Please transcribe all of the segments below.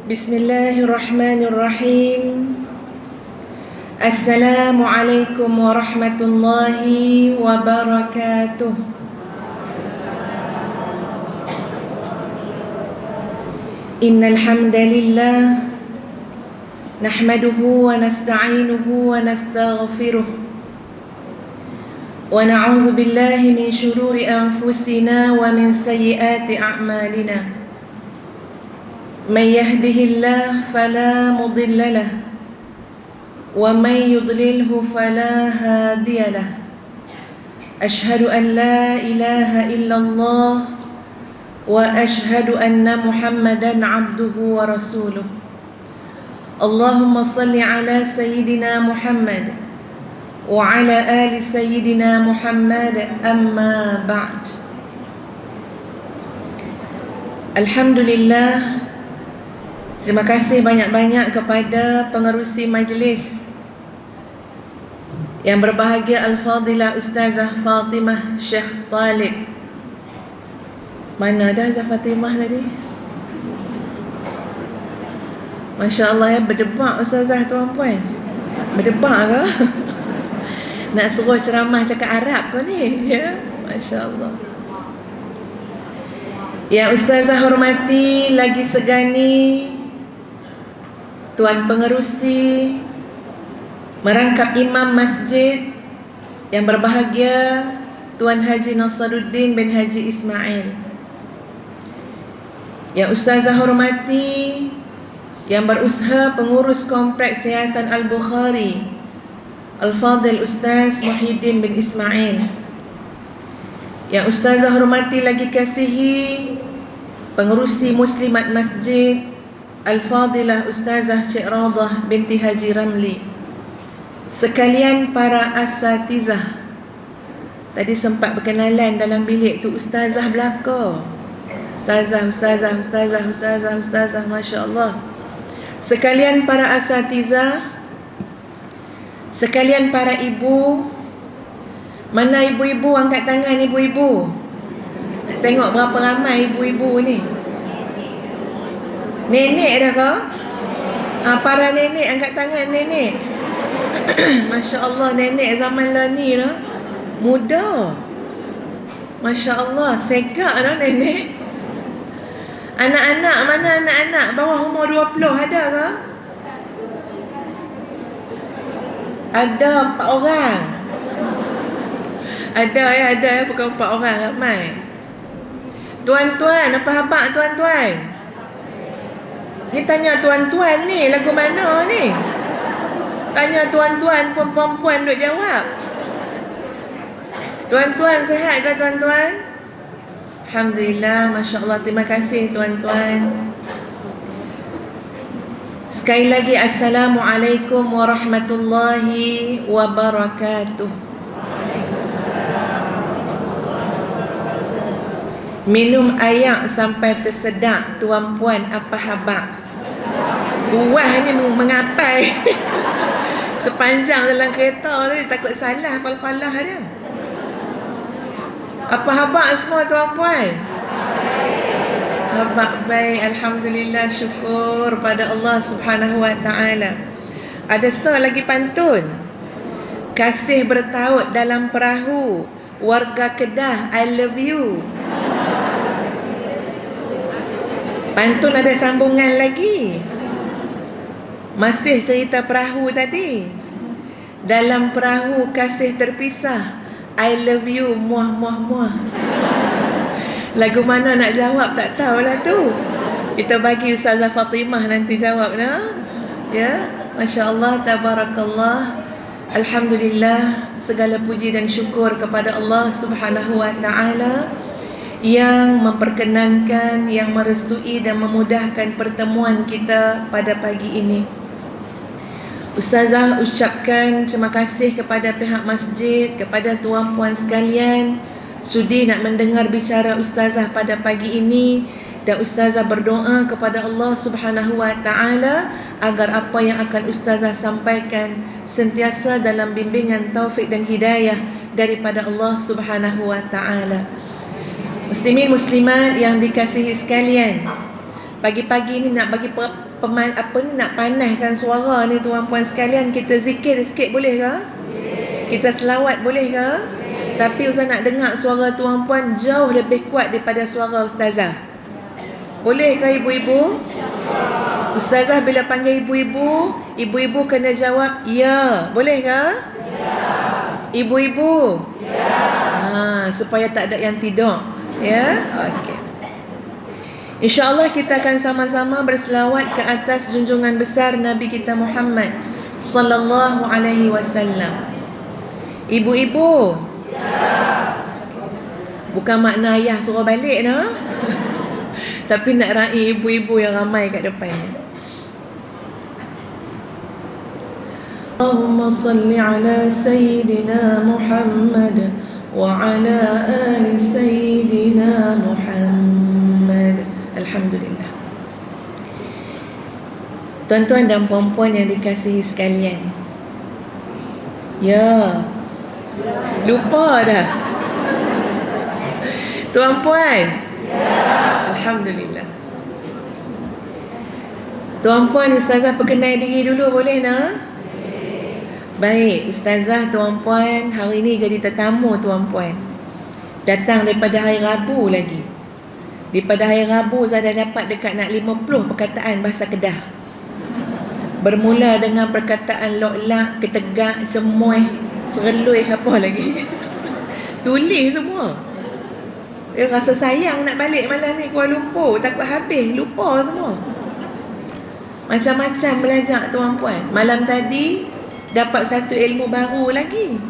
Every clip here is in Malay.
Bismillahirrahmanirrahim. Assalamualaikum warahmatullahi wabarakatuh. Innal hamdalillah nahmaduhu wa nasta'inuhu wa nastaghfiruh wa na'udzu billahi min shururi anfusina wa min sayyiati a'malina. من يهده الله فلا مضل له ومن يضلله فلا هادي له أشهد أن لا إله إلا الله وأشهد أن محمدا عبده ورسوله اللهم صل على سيدنا محمد وعلى آل سيدنا محمد أما بعد. Alhamdulillah, terima kasih banyak-banyak kepada pengerusi majlis yang berbahagia Al-Fadilah Ustazah Fatimah Syekh Talib. Mana dah Ustazah Fatimah tadi? Masya Allah ya, berdebak Ustazah tuan-puan. Berdebak ke? Nak suruh ceramah cakap Arab ke ni? Ya, Masya Allah. Yang Ustazah hormati lagi segani Tuan Pengerusi, merangkap imam masjid yang berbahagia Tuan Haji Nasaruddin bin Haji Ismail. Yang Ustazah hormati, yang berusaha pengurus kompleks Yayasan Al-Bukhari, Al-Fadil Ustaz Muhyiddin bin Ismail. Yang Ustazah hormati lagi kasihi, pengerusi muslimat masjid Al-Fadilah Ustazah Cik Radah binti Haji Ramli. Sekalian para asatizah. Tadi sempat berkenalan dalam bilik tu Ustazah belaka. Ustazah, Masya Allah. Sekalian para asatizah, sekalian para ibu. Mana ibu-ibu, angkat tangan ibu-ibu. Nak tengok berapa ramai ibu-ibu ni. Nenek dah ke? Para nenek, angkat tangan nenek. Masya Allah, nenek zaman lah ni dah muda. Masya Allah, segak dah nenek. Anak-anak, mana anak-anak bawah umur 20 ada ke? Ada 4 orang. Ada ya, bukan 4 orang, ramai. Tuan-tuan, apa khabar tuan-tuan? Ni tanya tuan-tuan ni, lagu mana ni? Tanya tuan-tuan, perempuan duk jawab. Tuan-tuan sihat ke tuan-tuan? Alhamdulillah, Masya Allah, terima kasih tuan-tuan. Sekali lagi, Assalamualaikum warahmatullahi wabarakatuh. Minum air sampai tersedak, tuan-puan, apa khabar? Buah ni mengapai. Sepanjang dalam kereta tadi, takut salah kalah dia. Apa khabar semua tuan-puan? Khabar baik, Alhamdulillah, syukur pada Allah Subhanahu Wa Taala. Ada lagi pantun. Kasih bertaut dalam perahu, warga Kedah, I love you. Pantun ada sambungan lagi. Masih cerita perahu tadi. Dalam perahu kasih terpisah, I love you, muah muah muah. Lagu mana nak jawab tak tahulah tu. Kita bagi Ustazah Fatimah nanti jawab dah. Ya, Masya Allah, tabarakallah. Alhamdulillah, segala puji dan syukur kepada Allah Subhanahu Wa Taala yang memperkenankan, yang merestui dan memudahkan pertemuan kita pada pagi ini. Ustazah ucapkan terima kasih kepada pihak masjid, kepada tuan-puan sekalian sudi nak mendengar bicara Ustazah pada pagi ini, dan Ustazah berdoa kepada Allah Subhanahu Wa Taala agar apa yang akan Ustazah sampaikan sentiasa dalam bimbingan taufik dan hidayah daripada Allah Subhanahu Wa Taala. Muslimin muslimat yang dikasihi sekalian, pagi-pagi ni nak bagi apa ni, nak panaskan suara ni tuan-puan sekalian, kita zikir sikit boleh ke? Kita selawat boleh ke? Tapi Ustaz nak dengar suara tuan-puan jauh lebih kuat daripada suara Ustazah. Boleh ke ibu-ibu? Ustazah bila panggil ibu-ibu, ibu-ibu kena jawab ya. Boleh ke? Ya. Ibu-ibu? Ya. Supaya tak ada yang tidur. Ya? Okey. InsyaAllah kita akan sama-sama berselawat ke atas junjungan besar Nabi kita Muhammad sallallahu alaihi wasallam. Ibu-ibu? Ya. Bukan makna ayah suruh balik no? Tapi nak raih ibu-ibu yang ramai kat depan. Allahumma salli ala Sayyidina Muhammad wa ala ali Sayyidina Muhammad. Alhamdulillah. Tuan-tuan dan puan-puan yang dikasihi sekalian. Ya. Lupa dah. Tuan-puan. Ya. Alhamdulillah. Tuan-puan, Ustazah perkenal diri dulu boleh nak? Baik, Ustazah tuan-puan hari ni jadi tetamu tuan-puan. Datang daripada hari Rabu lagi. Daripada hari Rabu saya dah dapat dekat nak 50 perkataan bahasa Kedah. Bermula dengan perkataan loklak, ketegak, cemoy, serelui apa lagi. Tulis semua. Dia rasa sayang nak balik malam ni Kuala Lumpur, takut habis, lupa semua. Macam-macam belajar tuan-puan. Malam tadi dapat satu ilmu baru lagi.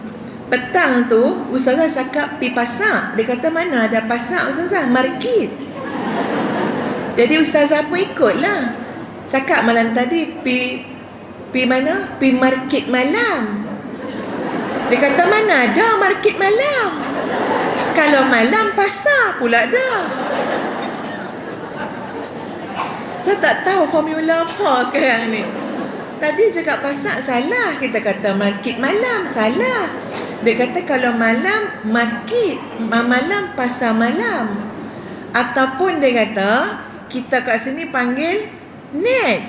Petang tu Ustazah cakap pi pasar. Dia kata mana ada pasar Ustazah? Market. Jadi Ustazah pun ikutlah. Cakap malam tadi pi mana? Pi market malam. Dia kata mana ada market malam? Kalau malam pasar pula dah. Saya tak tahu formula apa sekarang ni. Tadi cakap pasar salah, kita kata market malam salah. Dia kata kalau malam market, malam pasar malam. Ataupun dia kata kita kat sini panggil net.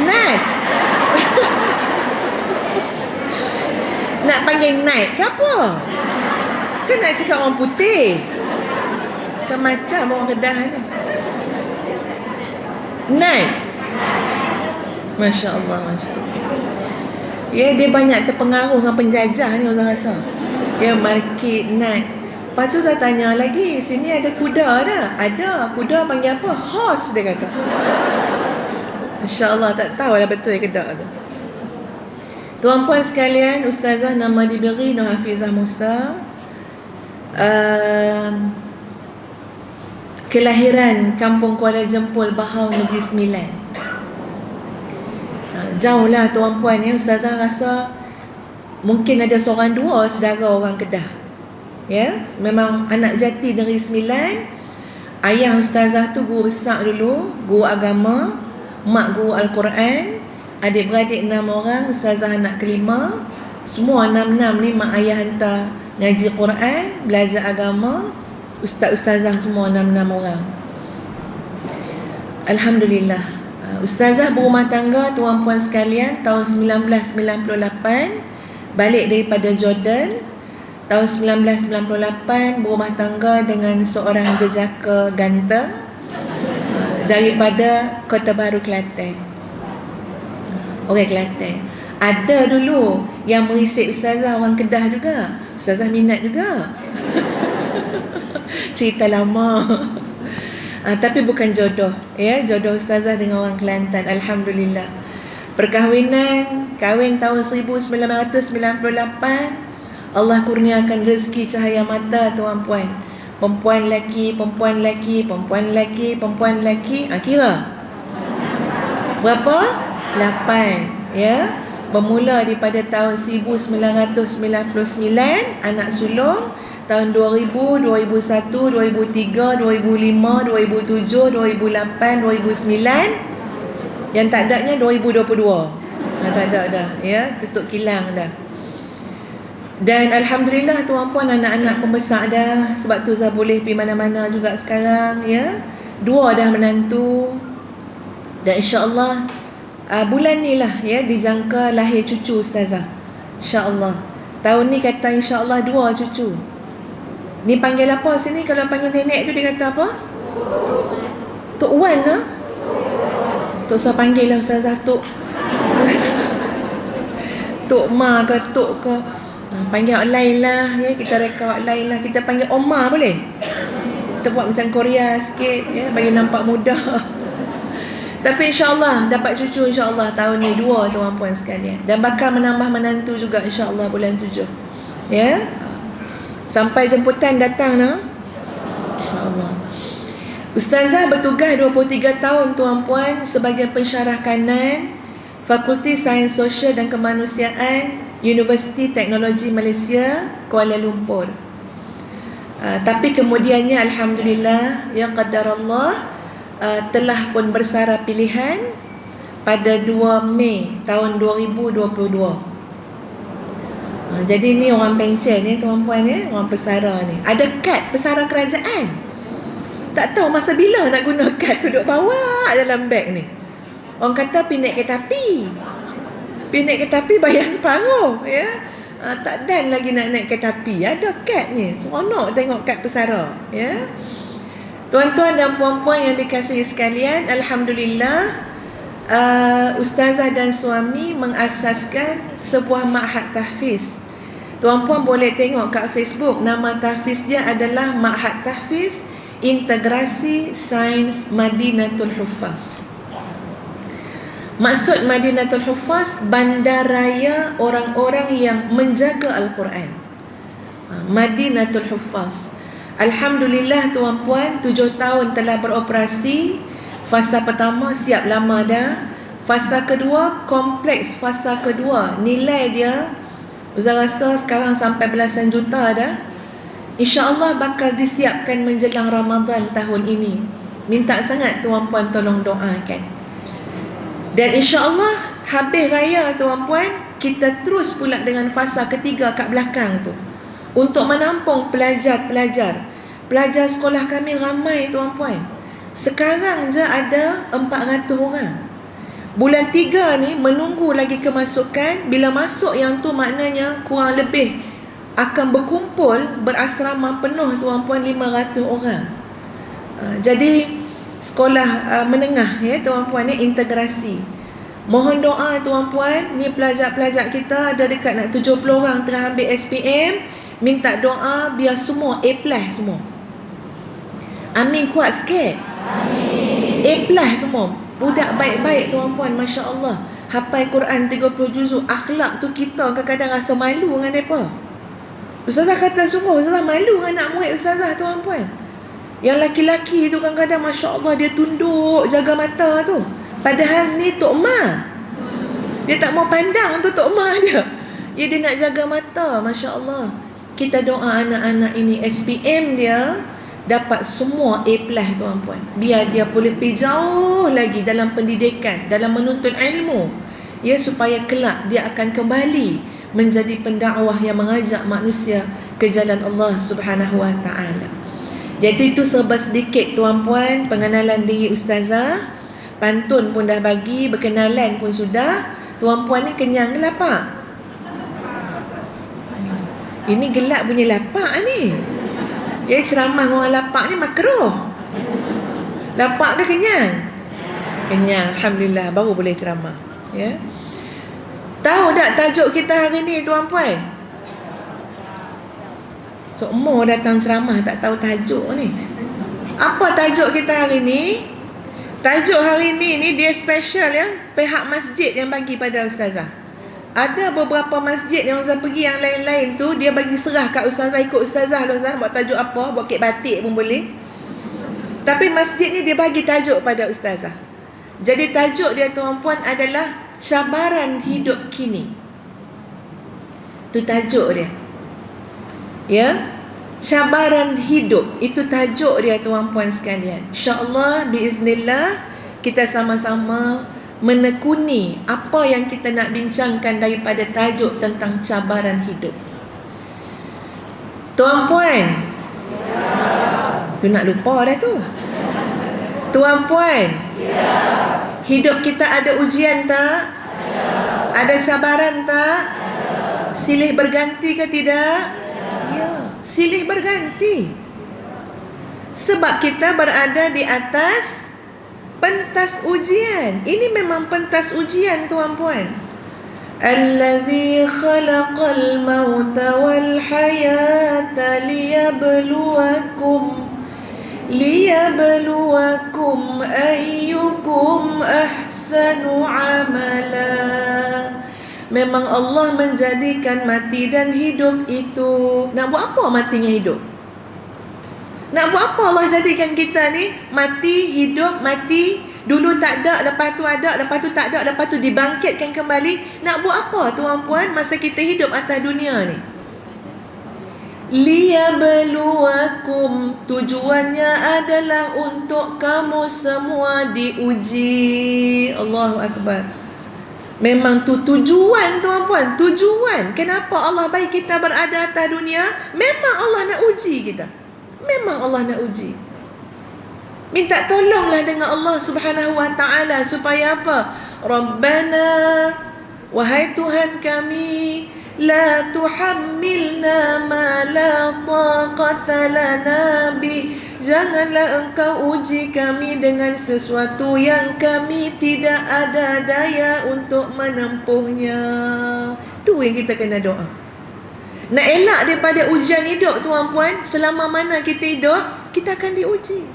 Net. Nak panggil night ke apa? Kan nak cakap orang putih. Macam-macam orang Kedah ni. Night. Masya Allah, Masya Allah. Ya, dia banyak terpengaruh dengan penjajah ni Ustaz rasa. Ya, market night. Lepas tu saya tanya lagi, sini ada kuda dah? Ada. Kuda panggil apa? Horse dia kata. Masya Allah, tak tahu lah betul ke tak tu. Tuan-puan sekalian, Ustazah nama diberi Nur Hafizah Musa. Kelahiran Kampung Kuala Jempol, Bahau, Negeri Sembilan. Jauh lah tuan-puan ya. Ustazah rasa mungkin ada seorang dua saudara orang Kedah. Ya, memang anak jati Negeri Sembilan. Ayah Ustazah tu guru besar dulu, guru agama, mak guru Al-Quran. Adik-beradik 6 orang, Ustazah anak kelima. Semua 6 ni mak ayah hantar ngaji Quran, belajar agama. Ustaz-ustazah semua 6 orang. Alhamdulillah. Ustazah berumah tangga tuan-puan sekalian tahun 1998, balik daripada Jordan. Tahun 1998 berumah tangga dengan seorang jejaka ganteng daripada Kota Baru, Kelantan. Orang Kelantan. Ada dulu yang merisik Ustazah orang Kedah juga. Ustazah minat juga. Cerita lama. Tapi bukan jodoh. Ya, jodoh Ustazah dengan orang Kelantan. Alhamdulillah. Perkahwinan, kahwin tahun 1998. Allah kurniakan rezeki cahaya mata tuan-puan. Perempuan lelaki, perempuan lelaki, perempuan lelaki, perempuan lelaki. Kira berapa? 8, ya. Bermula daripada tahun 1999 anak sulung, tahun 2000, 2001, 2003, 2005, 2007, 2008, 2009. Yang tak adanya 2022. Tak ada dah, ya, tutup kilang dah. Dan alhamdulillah tuan-puan anak-anak pembesar dah. Sebab tu saya boleh pergi mana-mana juga sekarang, ya. 2 dah menantu. Dan insya-Allah bulan ni lah ya dijangka lahir cucu ustazah. Insya-Allah. Tahun ni kata insya-Allah 2 cucu. Ni panggil apa sini? Kalau panggil nenek tu dia kata apa? Tok Wan lah. Tok saya panggil lah ustazah Tok. Tok Ma ke Tok ke. Panggil online lah ya, kita reka online lah. Kita panggil Oma boleh? Kita buat macam Korea sikit ya, bagi nampak muda. Tapi insya-Allah dapat cucu insya-Allah tahun ni 2 tuan-puan sekalian. Dan bakal menambah menantu juga insya-Allah bulan 7. Ya. Sampai jemputan datang nah. Insya-Allah. Ustazah bertugas 23 tahun tuan-puan sebagai pensyarah kanan Fakulti Sains Sosial dan Kemanusiaan Universiti Teknologi Malaysia Kuala Lumpur. Tapi kemudiannya alhamdulillah ya qadarullah telah pun bersara pilihan pada 2 Mei tahun 2022. Jadi ni orang pencen ni tuan-puan ya, orang pesara ni. Ada kad pesara kerajaan. Tak tahu masa bila nak guna kad tu, duk bawa dalam beg ni. Orang kata pindah kereta api. Pindah kereta api bayar separuh ya. Tak dan lagi nak naik kereta api. Ada kad ni. Seronok tengok kad pesara ya. Tuan-tuan dan puan-puan yang dikasihi sekalian, alhamdulillah ustazah dan suami mengasaskan sebuah ma'had tahfiz. Tuan-puan boleh tengok kat Facebook, nama tahfiz dia adalah Ma'had Tahfiz Integrasi Sains Madinatul Huffaz. Maksud Madinatul Huffaz, bandaraya orang-orang yang menjaga Al-Quran. Madinatul Huffaz. Alhamdulillah tuan-puan, 7 tahun telah beroperasi. Fasa pertama siap lama dah. Fasa kedua kompleks. Fasa kedua nilai dia Ustaz rasa sekarang sampai belasan juta dah. InsyaAllah bakal disiapkan menjelang Ramadan tahun ini. Minta sangat tuan-puan tolong doakan. Dan insyaAllah habis raya tuan-puan, kita terus pula dengan fasa ketiga kat belakang tu, untuk menampung pelajar-pelajar. Pelajar sekolah kami ramai tuan-puan. Sekarang je ada 400 orang. Bulan 3 ni menunggu lagi kemasukan. Bila masuk yang tu maknanya kurang lebih akan berkumpul berasrama penuh tuan-puan 500 orang. Jadi sekolah menengah ya tuan-puan ni integrasi. Mohon doa tuan-puan, ni pelajar-pelajar kita ada dekat nak 70 orang tengah ambil SPM. Minta doa biar semua A+ semua. Amin, kuat sikit. Amin. A+ semua. Budak baik-baik tuan-puan, masya-Allah. Hafal Quran 30 juzuk. Akhlak tu kita kadang-kadang rasa malu dengan depa. Ustazah kata sungguh, ustazah malu dengan anak murid ustazah tuan-puan. Yang laki-laki tu kadang-kadang masya-Allah dia tunduk jaga mata tu. Padahal ni Tok Ma. Dia tak mau pandang tu Tok Ma dia. Dia nak jaga mata, masya-Allah. Kita doa anak-anak ini SPM dia dapat semua A+ tuan-puan. Biar dia boleh pergi jauh lagi dalam pendidikan, dalam menuntut ilmu. Ya, supaya kelak dia akan kembali menjadi pendakwah yang mengajak manusia ke jalan Allah Subhanahu wa taala. Jadi itu serba sedikit tuan-puan pengenalan diri ustazah. Pantun pun dah bagi, berkenalan pun sudah. Tuan-puan ni kenyang ke lapar? Ini gelap bunyi lapak ni. Ya, ceramah orang lapak ni makruh. Lapak ke kenyang? Kenyang, alhamdulillah, baru boleh ceramah. Ya. Tahu tak tajuk kita hari ni tuan-puan? Semua datang ceramah tak tahu tajuk ni. Apa tajuk kita hari ni? Tajuk hari ni dia special ya. Pihak masjid yang bagi pada ustazah. Ada beberapa masjid yang ustazah pergi yang lain-lain tu, dia bagi serah kat ustazah, ikut ustazah lah ustazah buat tajuk apa, buat kek batik pun boleh. Tapi masjid ni dia bagi tajuk pada ustazah. Jadi tajuk dia tuan-puan adalah cabaran hidup kini. Itu tajuk dia. Ya, cabaran hidup, itu tajuk dia tuan-puan sekalian. InsyaAllah biiznillah kita sama-sama menekuni apa yang kita nak bincangkan daripada tajuk tentang cabaran hidup. Tuan-puan, tu nak lupa dah tu. Tuan-puan, hidup kita ada ujian tak? Ada cabaran tak? Silih berganti ke tidak? Ya, silih berganti. Sebab kita berada di atas pentas ujian. Ini memang pentas ujian, tuan-puan. Allazi khalaqal mauta wal hayata liyabluwakum ayyukum ahsanu amala. Memang Allah menjadikan mati dan hidup itu. Nak buat apa matinya hidup? Nak buat apa Allah jadikan kita ni mati, hidup, mati, dulu tak ada, lepas tu ada, lepas tu tak ada, lepas tu dibangkitkan kembali. Nak buat apa tuan-puan masa kita hidup atas dunia ni? Liyabluwakum, tujuannya adalah untuk kamu semua diuji. Allahu Akbar. Memang tu tujuan, tuan-puan, tujuan. Kenapa Allah bagi kita berada atas dunia? Memang Allah nak uji kita. Memang Allah nak uji. Minta tolonglah dengan Allah Subhanahu wa ta'ala supaya apa? Rabbana, wahai Tuhan kami, la tuhammilna ma la taqata lana bih. Janganlah engkau uji kami dengan sesuatu yang kami tidak ada daya untuk menempuhnya. Tu yang kita kena doa. Nak elak daripada ujian hidup, tuan-puan, selama mana kita hidup, kita akan diuji.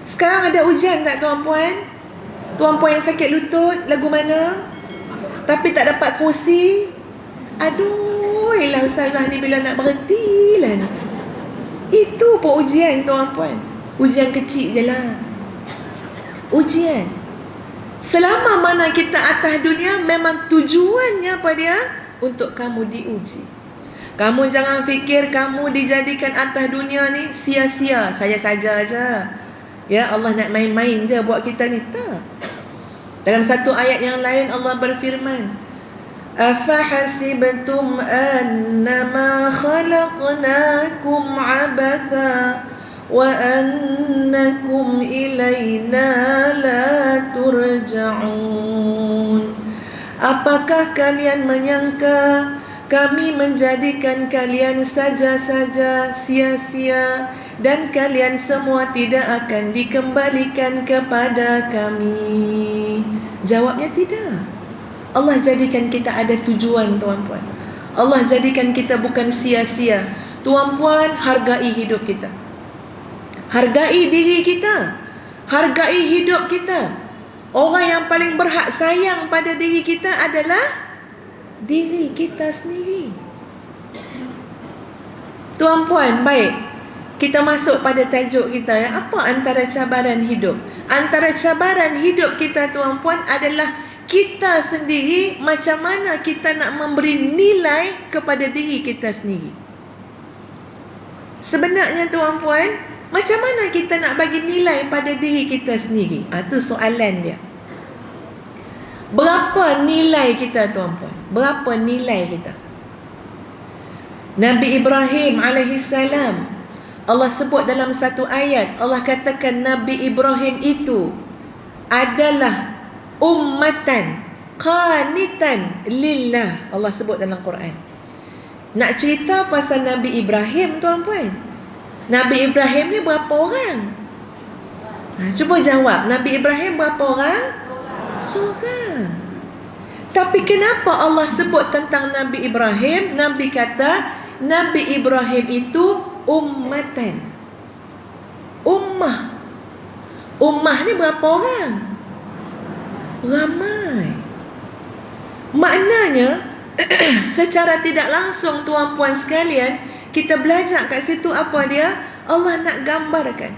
Sekarang ada ujian tak, tuan-puan? Tuan-puan yang sakit lutut, lagu mana? Tapi tak dapat kursi. Aduh, lah ustazah ni bila nak berhenti lah ni. Itu pun ujian, tuan-puan. Ujian kecil je lah. Ujian. Selama mana kita atas dunia, memang tujuannya apa dia? Untuk kamu diuji. Kamu jangan fikir kamu dijadikan atas dunia ni sia-sia, saya saja aja. Ya, Allah nak main-main je buat kita ni. Tak. Dalam satu ayat yang lain Allah berfirman, afahasibtum annama khalaqnakum abatha wa annakum ilayna la turja'un. Apakah kalian menyangka kami menjadikan kalian saja-saja sia-sia dan kalian semua tidak akan dikembalikan kepada kami? Jawabnya tidak. Allah jadikan kita ada tujuan, tuan-puan. Allah jadikan kita bukan sia-sia. Tuan-puan, hargai hidup kita. Hargai diri kita. Hargai hidup kita. Orang yang paling berhak sayang pada diri kita adalah diri kita sendiri. Tuan-puan, baik. Kita masuk pada tajuk kita ya. Apa antara cabaran hidup? Antara cabaran hidup kita, tuan-puan, adalah kita sendiri. Macam mana kita nak memberi nilai kepada diri kita sendiri. Sebenarnya, tuan-puan, macam mana kita nak bagi nilai pada diri kita sendiri? Itu soalan dia. Berapa nilai kita, tuan-puan? Berapa nilai kita? Nabi Ibrahim alaihissalam, Allah sebut dalam satu ayat, Allah katakan Nabi Ibrahim itu adalah ummatan qanitan lillah. Allah sebut dalam Quran. Nak cerita pasal Nabi Ibrahim, tuan-puan, Nabi Ibrahim ni berapa orang? Cuba jawab. Nabi Ibrahim berapa orang? Seorang. Tapi kenapa Allah sebut tentang Nabi Ibrahim? Nabi kata Nabi Ibrahim itu ummatan. Ummah. Ummah ni berapa orang? Ramai. Maknanya secara tidak langsung, tuan-puan sekalian, kita belajar kat situ apa dia? Allah nak gambarkan,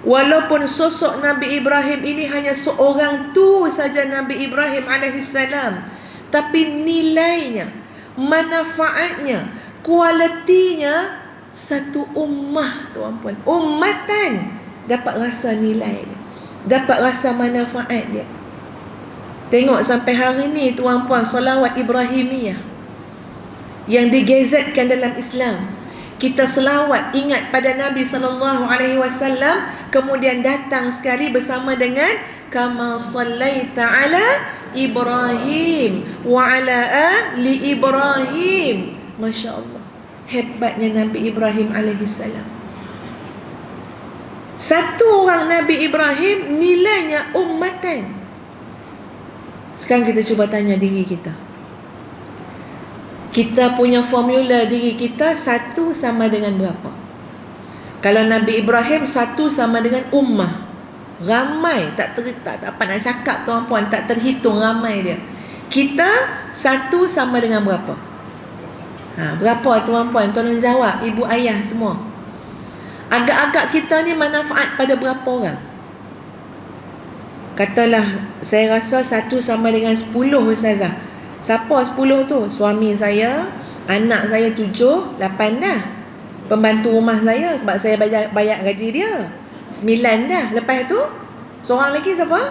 walaupun sosok Nabi Ibrahim ini hanya seorang tu saja, Nabi Ibrahim alaihissalam, tapi nilainya, manfaatnya, kualitinya satu ummah, tuan-puan. Ummatan dapat rasa nilai dia, dapat rasa manfaat dia. Tengok sampai hari ni, tuan-puan, solawat Ibrahimiyah yang digazetkan dalam Islam, kita selawat ingat pada Nabi SAW, kemudian datang sekali bersama dengan kama sallaita ala Ibrahim wa ala ali Ibrahim. Masya Allah, hebatnya Nabi Ibrahim alaihissalam. Satu orang Nabi Ibrahim nilainya ummatan. Sekarang kita cuba tanya diri kita. Kita punya formula diri kita, satu sama dengan berapa? Kalau Nabi Ibrahim, satu sama dengan ummah. Ramai, tak apa nak cakap tuan-puan, tak terhitung ramai dia. Kita satu sama dengan berapa? Berapa tuan-puan? Tolong jawab, ibu ayah semua. Agak-agak kita ni manfaat pada berapa orang? Katalah, saya rasa satu sama dengan 10 ustazah. Siapa 10 tu? Suami saya, anak saya 7, 8 dah. Pembantu rumah saya, sebab saya bayar gaji dia, 9 dah. Lepas tu seorang lagi siapa?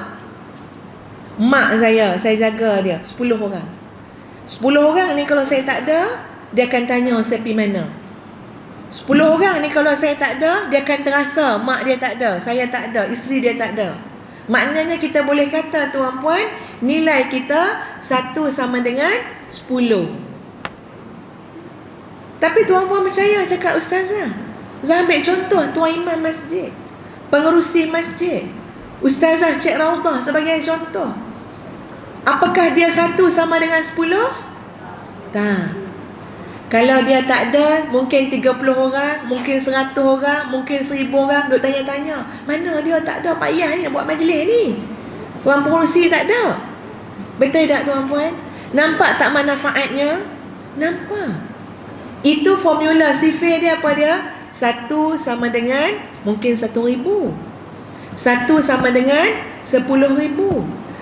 Mak saya jaga dia, 10 orang. 10 orang ni kalau saya tak ada, dia akan tanya saya pergi mana. 10 orang ni kalau saya tak ada, dia akan terasa mak dia tak ada, saya tak ada, isteri dia tak ada. Maknanya kita boleh kata tuan-puan, nilai kita satu sama dengan 10. Tapi tuan-puan percaya cakap ustazah? Saya ambil contoh tuan imam masjid, pengerusi masjid, ustazah Cik Raudah sebagai contoh. Apakah dia satu sama dengan 10? Tak. Kalau dia tak ada, mungkin 30 orang, mungkin 100 orang, mungkin 1000 orang duk tanya-tanya, mana dia tak ada payah ni nak buat majlis ni. Orang pengurusi tak ada. Betul tak tuan-puan? Nampak tak manfaatnya? Nampak. Itu formula sifir dia apa dia? Satu sama dengan mungkin 1000. Satu sama dengan 10,000.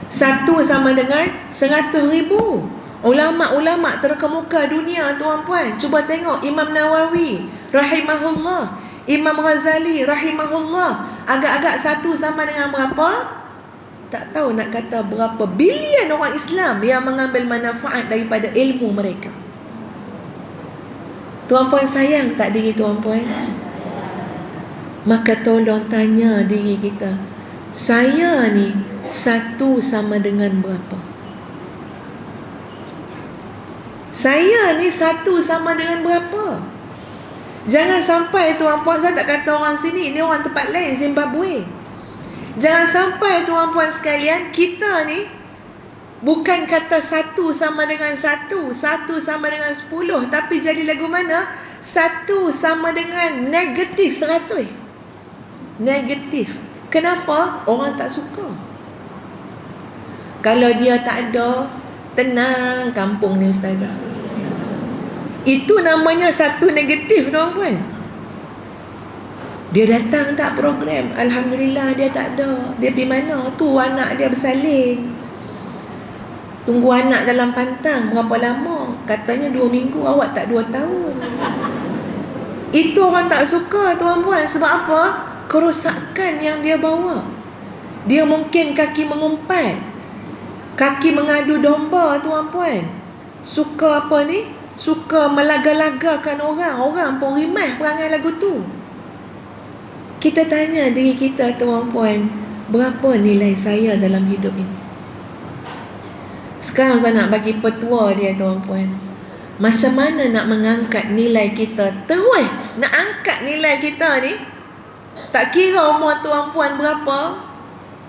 Satu sama dengan 100,000. Ulama-ulama terkemuka dunia tuan-puan. Cuba tengok Imam Nawawi rahimahullah, Imam Ghazali rahimahullah. Agak-agak satu sama dengan berapa? Tak tahu nak kata berapa bilion orang Islam yang mengambil manfaat daripada ilmu mereka. Tuan-puan sayang tak diri tuan-puan? Maka tolong tanya diri kita, saya ni satu sama dengan berapa? Saya ni satu sama dengan berapa? Jangan sampai tuan-puan, saya tak kata orang sini, ni orang tempat lain, Zimbabwe. Jangan sampai tuan-puan sekalian, kita ni bukan kata satu sama dengan satu, satu sama dengan 10, tapi jadi lagu mana? Satu sama dengan negatif 100. Negatif. Kenapa? Orang tak suka. Kalau dia tak ada, tenang kampung ni ustazah. Itu namanya satu negatif tuan-puan. Dia datang tak program, alhamdulillah dia tak ada. Dia pergi mana? Tu anak dia bersalin. Tunggu anak dalam pantang berapa lama? Katanya 2 minggu, awak tak 2 tahun. Itu orang tak suka tuan-puan. Sebab apa? Kerosakan yang dia bawa. Dia mungkin kaki mengumpat, kaki mengadu domba tuan-puan. Suka apa ni? Suka melaga-lagakan orang. Orang pun rimah perangai lagu tu. Kita tanya diri kita tuan-puan, berapa nilai saya dalam hidup ini? Sekarang saya nak bagi petua dia tuan-puan. Macam mana nak mengangkat nilai kita? Terus nak angkat nilai kita ni, tak kira umur tuan-puan berapa.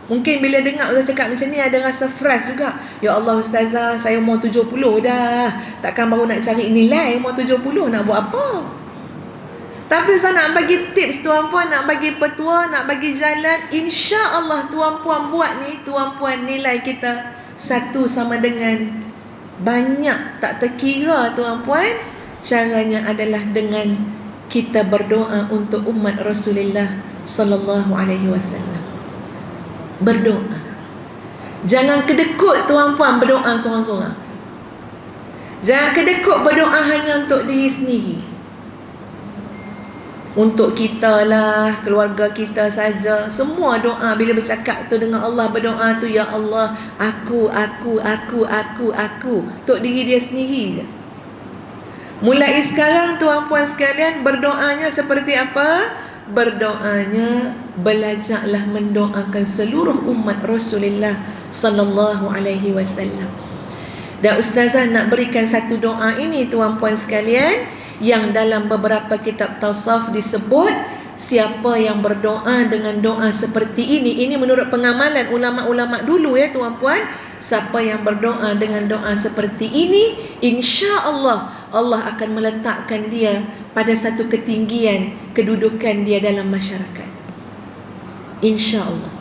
Mungkin bila dengar ustaz cakap macam ni ada rasa fresh juga. Ya Allah ustazah, saya umur 70 dah. Takkan baru nak cari nilai umur 70, nak buat apa? Tapi saya nak bagi tips tuan-puan, nak bagi petua, nak bagi jalan. InsyaAllah tuan-puan buat ni, tuan-puan nilai kita satu sama dengan banyak tak terkira tuan-puan. Caranya adalah dengan kita berdoa untuk umat Rasulullah sallallahu alaihi wasallam. Berdoa. Jangan kedekut tuan-puan berdoa seorang-seorang. Jangan kedekut berdoa hanya untuk diri sendiri. Untuk kita lah, keluarga kita saja. Semua doa bila bercakap tu dengan Allah, berdoa tu, ya Allah, aku. Untuk diri dia sendiri je. Mulai sekarang tuan-puan sekalian, berdoanya seperti apa? Berdoanya, belajarlah mendoakan seluruh umat Rasulullah sallallahu alaihi wasallam. Dan ustazah nak berikan satu doa ini tuan-puan sekalian, yang dalam beberapa kitab tasawuf disebut, siapa yang berdoa dengan doa seperti ini menurut pengamalan ulama-ulama dulu ya tuan-puan, siapa yang berdoa dengan doa seperti ini, insya-Allah Allah akan meletakkan dia pada satu ketinggian kedudukan dia dalam masyarakat. Insya-Allah.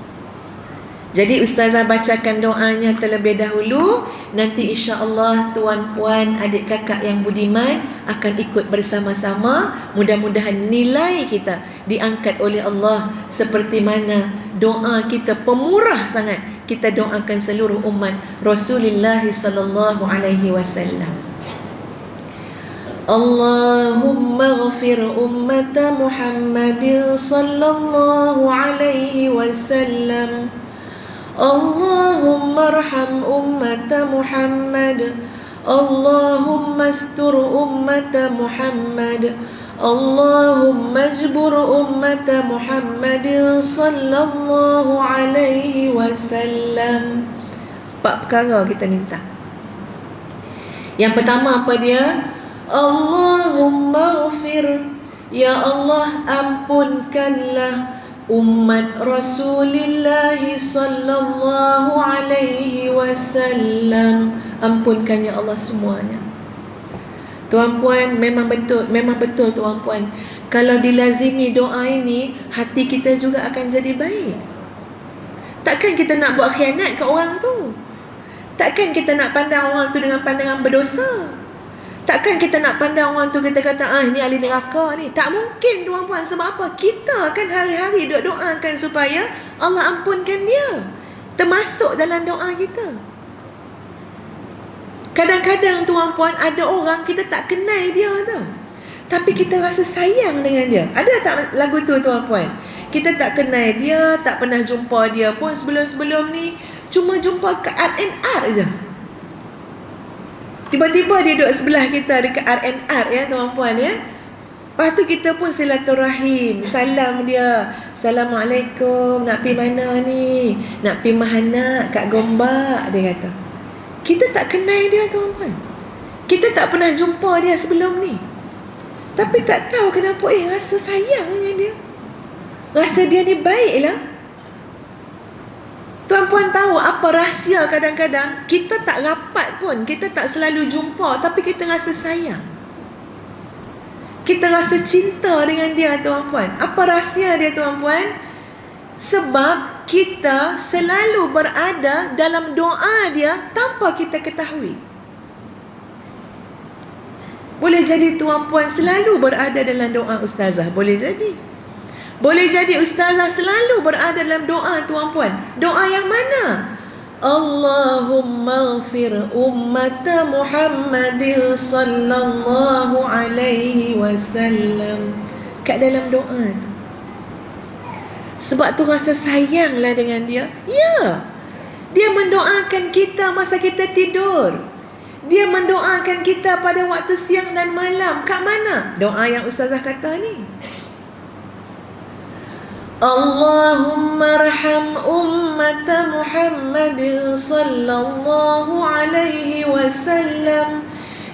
Jadi ustazah bacakan doanya terlebih dahulu. Nanti insya-Allah tuan-puan, adik kakak yang budiman akan ikut bersama-sama. Mudah-mudahan nilai kita diangkat oleh Allah seperti mana doa kita pemurah sangat. Kita doakan seluruh umat Rasulullah sallallahu alaihi wasallam. Allahumma ghafir ummata Muhammadin sallallahu alaihi wasallam. Allahumma arham ummata Muhammad. Allahumma astur ummata Muhammad. Allahumma ajbur ummata Muhammadin sallallahu alaihi wasallam. 4 perkara kita minta. Yang pertama apa dia? Allahumma ghafir, ya Allah ampunkanlah umat Rasulullah sallallahu alaihi wasallam. Ampunkan ya Allah semuanya. Tuan-puan, memang betul tuan-puan, kalau dilazimi doa ini, hati kita juga akan jadi baik. Takkan kita nak buat khianat ke orang tu. Takkan kita nak pandang orang tu dengan pandangan berdosa. Takkan kita nak pandang orang tu, kita kata ni ahli neraka ni. Tak mungkin tuan-puan. Sebab apa? Kita akan hari-hari doakan supaya Allah ampunkan dia. Termasuk dalam doa kita. Kadang-kadang tuan-puan, ada orang kita tak kenal dia tau, tapi kita rasa sayang dengan dia. Ada tak lagu tu tuan-puan? Kita tak kenal dia, tak pernah jumpa dia pun sebelum-sebelum ni, cuma jumpa ke R&R je. Tiba-tiba dia duduk sebelah kita dekat R&R ya tuan-puan ya. Lepas tu kita pun silaturahim, salam dia. Assalamualaikum, nak pergi mana ni? Nak pergi Mahana kat Gombak, dia kata. Kita tak kenal dia tuan-puan. Kita tak pernah jumpa dia sebelum ni. Tapi tak tahu kenapa rasa sayang dengan dia. Rasa dia ni baik lah. Tuan-puan tahu apa rahsia kadang-kadang? Kita tak rapat pun, kita tak selalu jumpa, tapi kita rasa sayang. Kita rasa cinta dengan dia tuan-puan. Apa rahsia dia tuan-puan? Sebab kita selalu berada dalam doa dia tanpa kita ketahui. Boleh jadi tuan-puan selalu berada dalam doa ustazah. Boleh jadi. Boleh jadi ustazah selalu berada dalam doa tuan-puan. Doa yang mana? Allahumma ghafir ummata Muhammadin sallallahu alaihi wasallam. Kat dalam doa tu. Sebab tu rasa sayanglah dengan dia. Ya. Dia mendoakan kita masa kita tidur. Dia mendoakan kita pada waktu siang dan malam. Kat mana? Doa yang ustazah kata ni. Allahumma arham ummata Muhammadin sallallahu alaihi wasallam.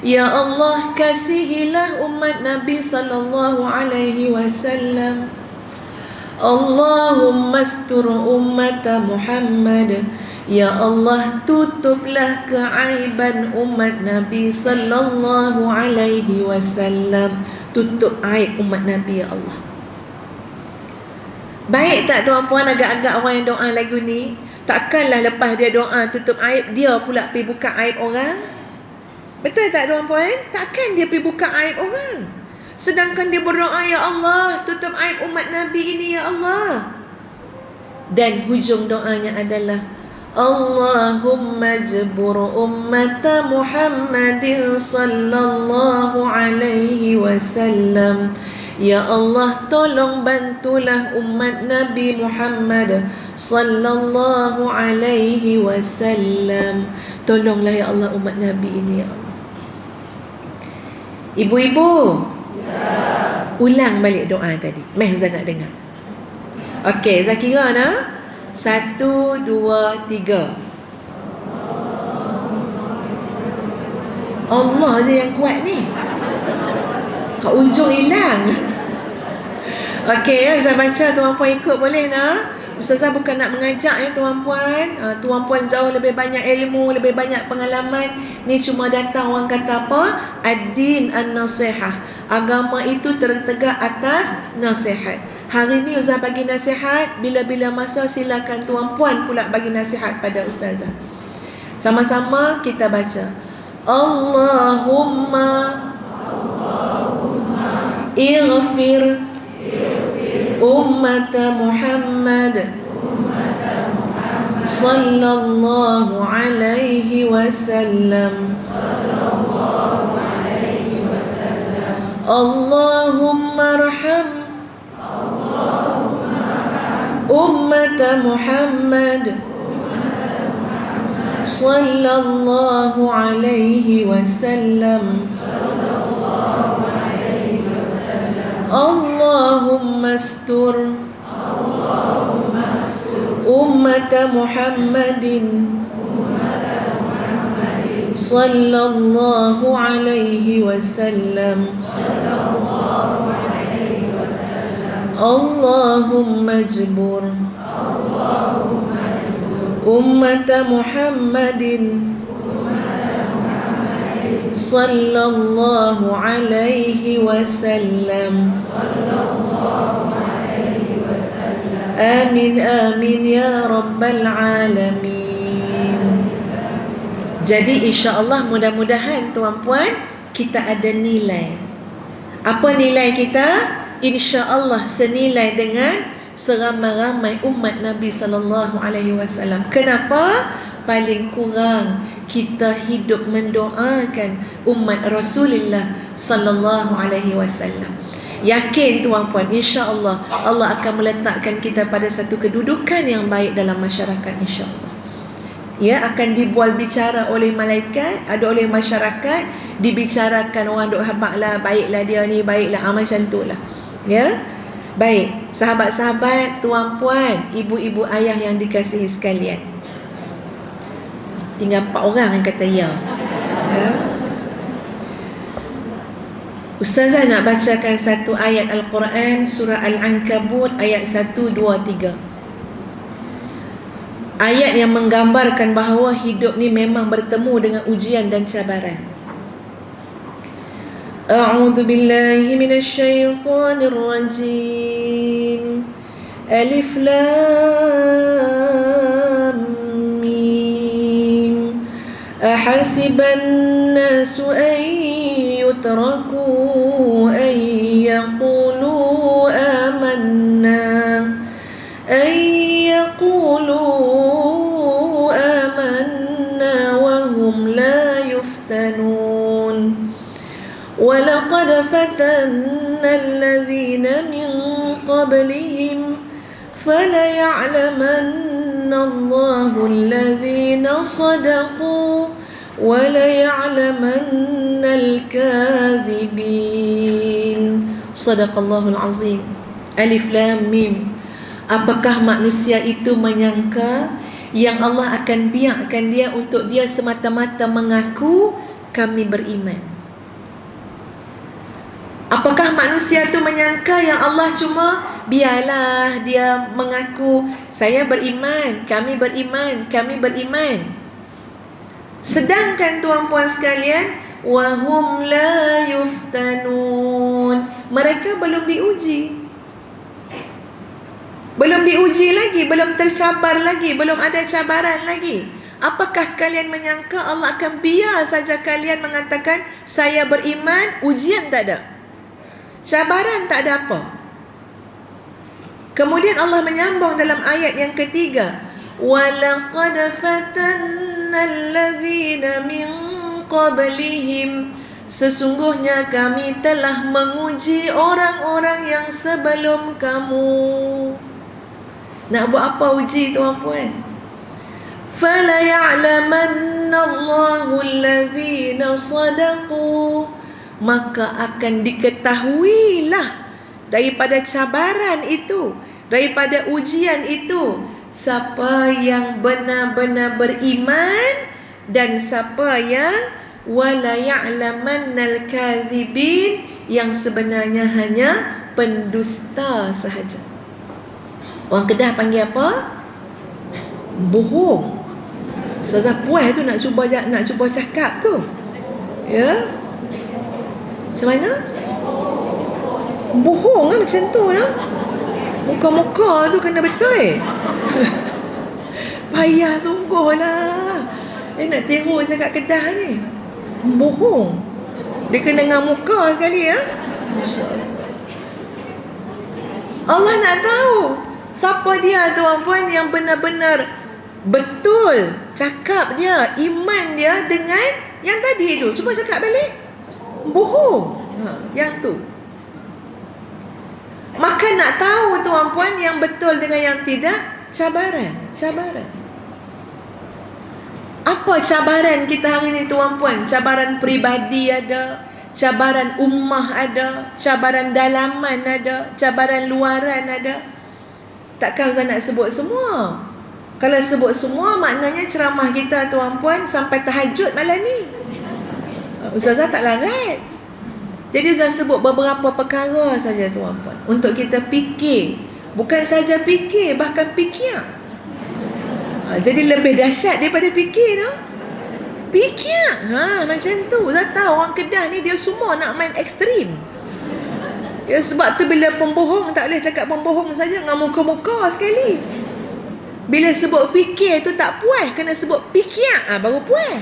Ya Allah, kasihilah umat Nabi sallallahu alaihi wasallam. Allahumma astur ummata Muhammad. Ya Allah, tutuplah keaiban umat Nabi sallallahu alaihi wasallam. Tutup aib umat Nabi ya Allah. Baik tak tuan-puan agak-agak orang yang doa lagu ni? Takkanlah lepas dia doa tutup aib, dia pula pergi buka aib orang? Betul tak tuan-puan? Takkan dia pergi buka aib orang? Sedangkan dia berdoa, ya Allah, tutup aib umat Nabi ini ya Allah. Dan hujung doanya adalah Allahumma jbur ummata Muhammadin sallallahu alaihi wasallam. Ya Allah, tolong bantulah umat Nabi Muhammad sallallahu alaihi wasallam. Tolonglah ya Allah umat Nabi ini ya Allah. Ibu-ibu, ulang balik doa tadi. Meh Ustaz nak dengar. Okey, Ustaz kira nah. 1, 2, 3. Allah je yang kuat ni. Kat ujung hilang. Okey, Ustaz baca, tuan-puan ikut boleh nak? Ustazah bukan nak mengajak ya tuan-puan. Tuan-puan jauh lebih banyak ilmu, lebih banyak pengalaman. Ni cuma datang orang kata apa? Ad-din an-nasihah. Agama itu tertegak atas nasihat. Hari ni Ustazah bagi nasihat, bila-bila masa silakan tuan-puan pula bagi nasihat pada Ustazah. Sama-sama kita baca. Allahumma ighfir ummat Muhammad sallallahu alaihi wasallam. Allahumma arham ummat Muhammad sallallahu alaihi wasallam. Allahumma astur ummat Muhammadin sallallahu alaihi wasallam. Allahumma ajbur ummat Muhammadin sallallahu alaihi wasallam. Amin amin ya rabbal alamin. Jadi insya-Allah mudah-mudahan tuan-puan kita ada nilai. Apa nilai kita? Insya-Allah senilai dengan seramai-ramai umat Nabi sallallahu alaihi wasallam. Kenapa? Paling kurang kita hidup mendoakan umat Rasulullah sallallahu alaihi wasallam. Yakin tuan-puan, insya-Allah Allah akan meletakkan kita pada satu kedudukan yang baik dalam masyarakat, insya-Allah. Ya, akan dibual bicara oleh malaikat, ada oleh masyarakat, dibicarakan orang duk habaqlah, baiklah dia ni, baiklah macam itulah. Ya. Baik, sahabat-sahabat, tuan-puan, ibu-ibu ayah yang dikasihi sekalian. Tinggal 4 orang yang kata ya. Ya. Ustazah nak bacakan satu ayat Al-Quran, surah Al-Ankabut ayat 1, 2, 3. Ayat yang menggambarkan bahawa hidup ni memang bertemu dengan ujian dan cabaran. A'udzu billahi minasyaitonir rajim. Alif lam mim. Ahasiban nasu an yutraku an yaqulu amanna an yaqulu amanna wa hum la yuftanun. وَلَقَدْ فَتَنَّا الَّذِينَ مِنْ قَبْلِهِمْ فَلَيَعْلَمَنَّ اللَّهُ الَّذِينَ صَدَقُوا وَلَيَعْلَمَنَّ الْكَاذِبِينَ. Sadaqallahul azim. Alif Lam Mim. Apakah manusia itu menyangka yang Allah akan biarkan dia untuk dia semata-mata mengaku kami beriman? Apakah manusia itu menyangka yang Allah cuma biarlah dia mengaku saya beriman, kami beriman, kami beriman. Sedangkan tuan-puan sekalian, wahum la yuftanun, mereka belum diuji. Belum diuji lagi, belum tercabar lagi, belum ada cabaran lagi. Apakah kalian menyangka Allah akan biar saja kalian mengatakan saya beriman, ujian tak ada? Cabaran tak ada apa. Kemudian Allah menyambung dalam ayat yang ketiga, وَلَقَدْ فَتَنَّا الَّذِينَ مِنْ قَبْلِهِمْ. Sesungguhnya kami telah menguji orang-orang yang sebelum kamu. Nak buat apa uji tuan-puan? فَلَيَعْلَمَنَّ اللَّهُ الَّذِينَ صَدَقُوا maka akan diketahuilah daripada cabaran itu, daripada ujian itu, siapa yang benar-benar beriman dan siapa yang wala ya'lamannal kadhibin, yang sebenarnya hanya pendusta sahaja. Orang Kedah panggil apa? Bohong. Ustazah puas tu nak cuba cakap tu. Ya. Macam mana? Bohong kan macam tu no? Muka-muka tu kena betul. Payah sungguh lah. Nak teror cakap Kedah ni. Bohong. Dia kena dengan muka sekali ya. Allah nak tahu siapa dia tuan-puan yang benar-benar betul cakap dia, iman dia dengan yang tadi tu. Cuba cakap balik. Bohong. Yang tu. Maka nak tahu tuan-puan yang betul dengan yang tidak, cabaran. Apa cabaran kita hari ni tuan-puan? Cabaran peribadi ada, cabaran ummah ada, cabaran dalaman ada, cabaran luaran ada. Takkan Ustaz nak sebut semua. Kalau sebut semua maknanya ceramah kita tuan-puan sampai tahajud malam ni. Ustazah tak larat. Jadi Ustaz sebut beberapa perkara saja tuan-puan untuk kita fikir. Bukan saja fikir, bahkan fikir. Jadi lebih dahsyat daripada fikir no? Fikir. Macam tu. Ustaz tahu orang Kedah ni dia semua nak main ekstrim. Ya, sebab tu bila pembohong tak boleh cakap pembohong saja dengan muka-muka sekali. Bila sebut fikir tu tak puas, kena sebut fikir baru puas.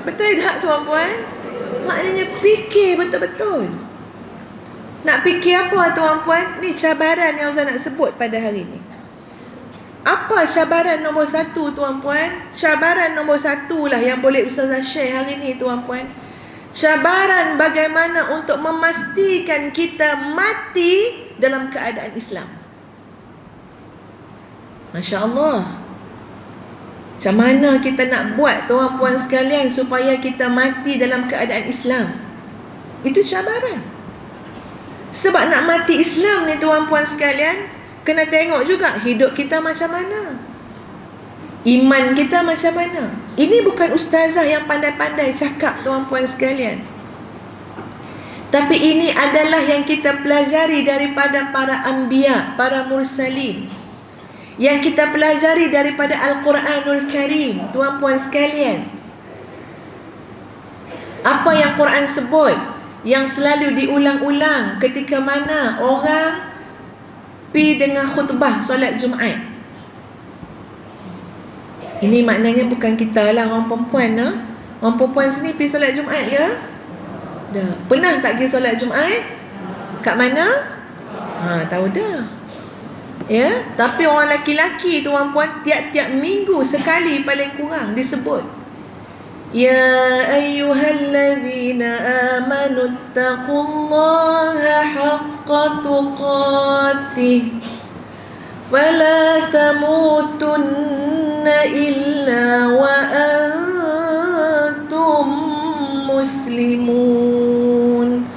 Betul tak tuan-puan? Maknanya fikir betul-betul. Nak fikir apa tuan-puan? Ni cabaran yang Ustaz nak sebut pada hari ni. Apa cabaran nombor satu tuan-puan? Cabaran nombor satu lah yang boleh Ustazah share hari ni tuan-puan. Cabaran bagaimana untuk memastikan kita mati dalam keadaan Islam. Masya Allah. Macam mana kita nak buat tuan-puan sekalian supaya kita mati dalam keadaan Islam? Itu cabaran. Sebab nak mati Islam ni tuan-puan sekalian, kena tengok juga hidup kita macam mana, iman kita macam mana. Ini bukan ustazah yang pandai-pandai cakap tuan-puan sekalian, tapi ini adalah yang kita pelajari daripada para anbiya, para mursalin, yang kita pelajari daripada Al-Quranul Karim. Tuan-puan sekalian, apa yang Quran sebut, yang selalu diulang-ulang ketika mana orang pergi dengan khutbah solat Jumaat. Ini maknanya bukan kita lah orang perempuan no? Orang perempuan sini pergi solat Jumaat ke? Dah. Pernah tak pergi solat Jumaat? Kat mana? Tahu dah. Ya, tapi orang laki-laki tuan-puan tiap-tiap minggu sekali paling kurang disebut. Ya ayyuhallazina amanu taqullaha haqqa tuqatih fala tamutunna illa wa antum muslimun.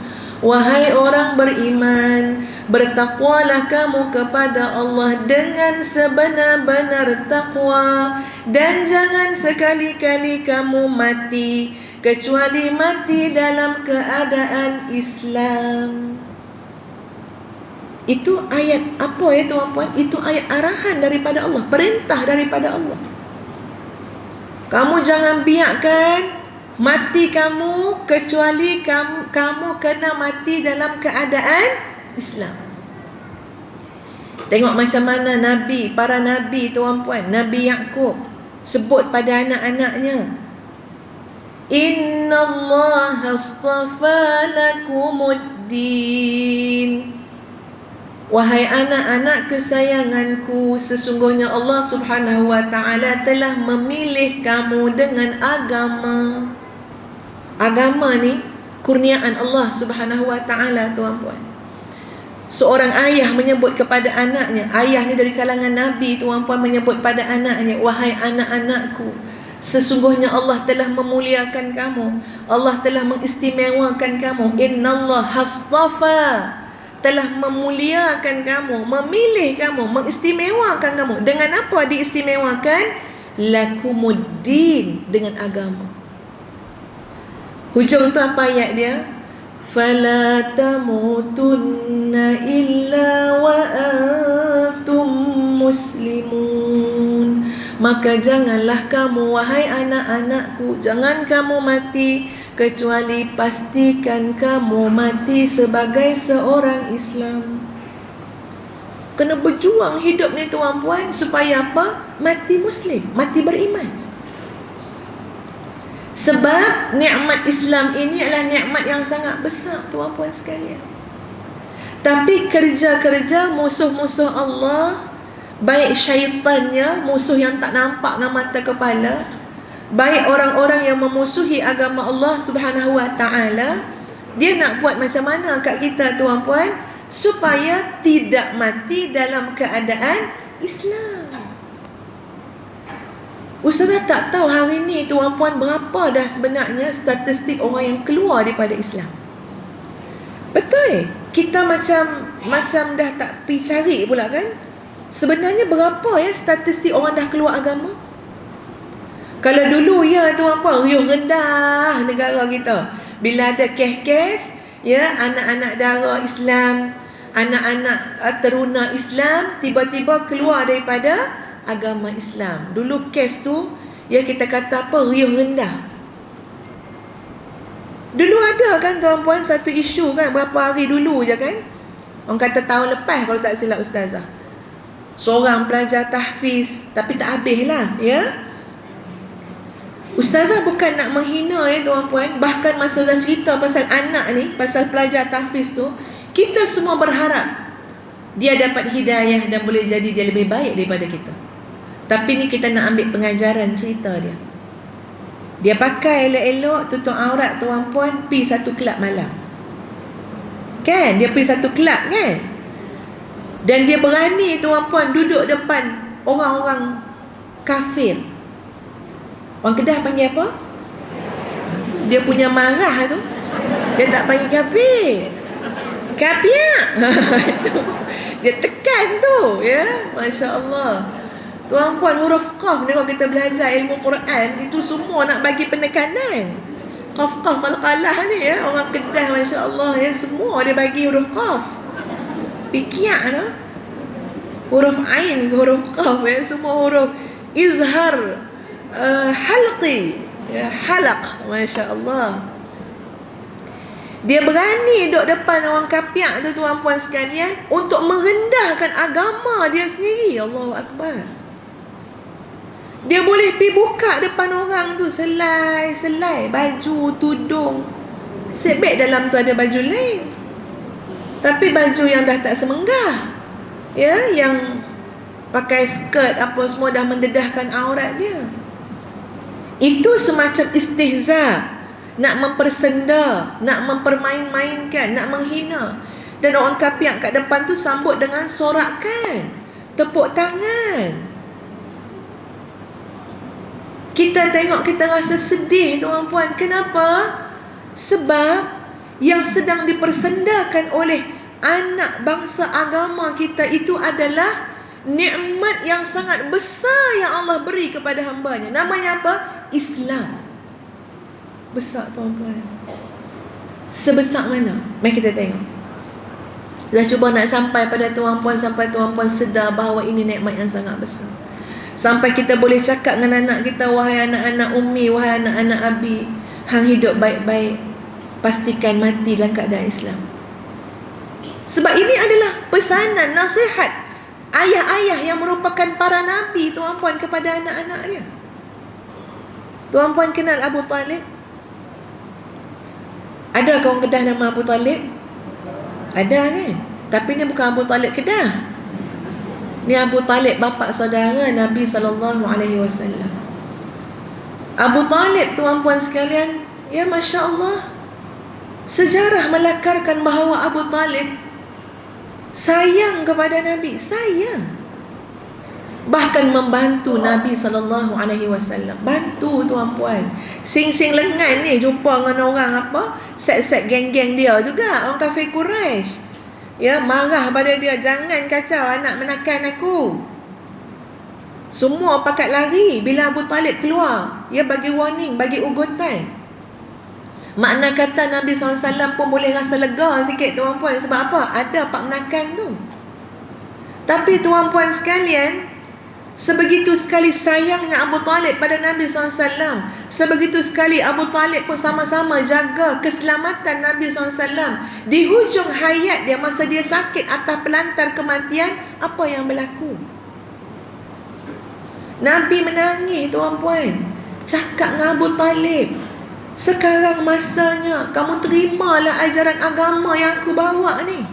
Wahai orang beriman, bertakwalah kamu kepada Allah dengan sebenar-benar takwa, dan jangan sekali-kali kamu mati kecuali mati dalam keadaan Islam. Itu ayat apa ya tuan-puan? Itu ayat arahan daripada Allah, perintah daripada Allah. Kamu jangan biarkan mati kamu kecuali kamu kena mati dalam keadaan Islam. Tengok macam mana Nabi, para Nabi tuan-puan. Nabi Yaqub sebut pada anak-anaknya, Inna Allah astafa lakumuddin. Wahai anak-anak kesayanganku, sesungguhnya Allah Subhanahu wa ta'ala telah memilih kamu dengan agama. Agama ni kurniaan Allah Subhanahu wa ta'ala tuan-puan. Seorang ayah menyebut kepada anaknya, ayah ni dari kalangan Nabi tuan-puan, menyebut pada anaknya, wahai anak-anakku, Sesungguhnya Allah telah memuliakan kamu, Allah telah mengistimewakan kamu. Innallah hastafa, telah memuliakan kamu, memilih kamu, mengistimewakan kamu. Dengan apa diistimewakan? Lakumuddin, dengan agama. Hujung tu apa ayat dia? Fala tamutunna illa wa antum muslimun. Maka janganlah kamu, wahai anak-anakku, jangan kamu mati kecuali pastikan kamu mati sebagai seorang Islam. Kena berjuang hidup ni tuan-puan, supaya apa? Mati Muslim, mati beriman. Sebab nikmat Islam ini adalah nikmat yang sangat besar tuan-puan sekalian. Tapi kerja-kerja musuh-musuh Allah, baik syaitannya, musuh yang tak nampak dengan mata kepala, baik orang-orang yang memusuhi agama Allah Subhanahu wa ta'ala, dia nak buat macam mana kat kita tuan-puan, supaya tidak mati dalam keadaan Islam. Ustazah tak tahu hari ni tuan-puan berapa dah sebenarnya statistik orang yang keluar daripada Islam. Betul? Kita macam dah tak pergi cari pula kan? Sebenarnya berapa ya statistik orang dah keluar agama? Kalau dulu ya tuan-puan, riuh rendah negara kita. Bila ada kes-kes, ya, anak-anak dara Islam, anak-anak teruna Islam tiba-tiba keluar daripada agama Islam. Dulu kes tu, ya, kita kata apa, riuh rendah. Dulu ada kan tuan-puan satu isu kan, berapa hari dulu je kan, orang kata tahun lepas kalau tak silap ustazah, seorang pelajar tahfiz, tapi tak habis lah, ya. Ustazah bukan nak menghina ya tuan-puan. Bahkan masa ustazah cerita pasal anak ni, pasal pelajar tahfiz tu, kita semua berharap dia dapat hidayah dan boleh jadi dia lebih baik daripada kita. Tapi ni kita nak ambil pengajaran cerita dia. Dia pakai elok-elok, tutup aurat tuan-puan, pergi satu kelab malam. Kan? Dia pergi satu kelab kan? Dan dia berani tuan-puan duduk depan orang-orang kafir. Orang Kedah panggil apa? Dia punya marah tu, dia tak panggil kafir, kapiak. Dia tekan tu, ya. Masya Allah. Tuan-puan, huruf qaf ni kalau kita belajar ilmu Quran, itu semua nak bagi penekanan. Qaf-qaf al-qalah ni, ya. Orang Kedah Masya Allah, ya, semua dia bagi huruf qaf. Pikiak tu, huruf ain, huruf qaf, ya. Semua huruf izhar, halqi, ya, halaq. Masya Allah. Dia berani duduk depan orang kapiak tu tuan-puan sekalian, untuk merendahkan agama dia sendiri. Allahu Akbar. Dia boleh pergi buka depan orang tu, selai baju, tudung. Sebab dalam tu ada baju lain, tapi baju yang dah tak semenggah, ya, yang pakai skirt apa semua dah mendedahkan aurat dia. Itu semacam istihza, nak mempersenda, nak mempermain-mainkan, nak menghina. Dan orang kapiak kat depan tu sambut dengan sorakan, tepuk tangan. Kita tengok, kita rasa sedih tuan-puan. Kenapa? Sebab yang sedang dipersendakan oleh anak bangsa agama kita itu adalah nikmat yang sangat besar yang Allah beri kepada hamba-Nya. Namanya apa? Islam. Besar tuan-puan. Sebesar mana? Mari kita tengok. Dah cuba nak sampai pada tuan-puan, sampai tuan-puan sedar bahawa ini nikmat yang sangat besar. Sampai kita boleh cakap dengan anak kita, wahai anak-anak Ummi, wahai anak-anak Abi, hang hidup baik-baik, pastikan mati dalam keadaan Islam. Sebab ini adalah pesanan, nasihat ayah-ayah yang merupakan para nabi tuan-puan kepada anak-anak dia. Tuan-puan kenal Abu Talib? Ada ke orang Kedah nama Abu Talib? Ada kan? Tapi ni bukan Abu Talib Kedah. Ni Abu Talib, bapa saudara Nabi SAW. Abu Talib tuan-puan sekalian, ya, Masya Allah, sejarah melakarkan bahawa Abu Talib sayang kepada Nabi. Sayang. Bahkan membantu Nabi SAW. Bantu tuan-puan. Sing-sing lengan ni jumpa dengan orang apa, set-set geng-geng dia juga, orang kafir Quraisy. Ya, marah pada dia, jangan kacau anak menakan aku. Semua pakat lari bila Abu Talib keluar. Ya, bagi warning, bagi ugutan. Makna kata Nabi SAW pun boleh rasa lega sikit tuan-puan. Sebab apa? Ada pak menakan tu. Tapi tuan-puan sekalian, sebegitu sekali sayangnya Abu Talib pada Nabi SAW, sebegitu sekali Abu Talib pun sama-sama jaga keselamatan Nabi SAW. Di hujung hayat dia, masa dia sakit atas pelantar kematian, apa yang berlaku? Nabi menangis tuan-puan, cakap dengan Abu Talib, sekarang masanya kamu terimalah ajaran agama yang aku bawa ni.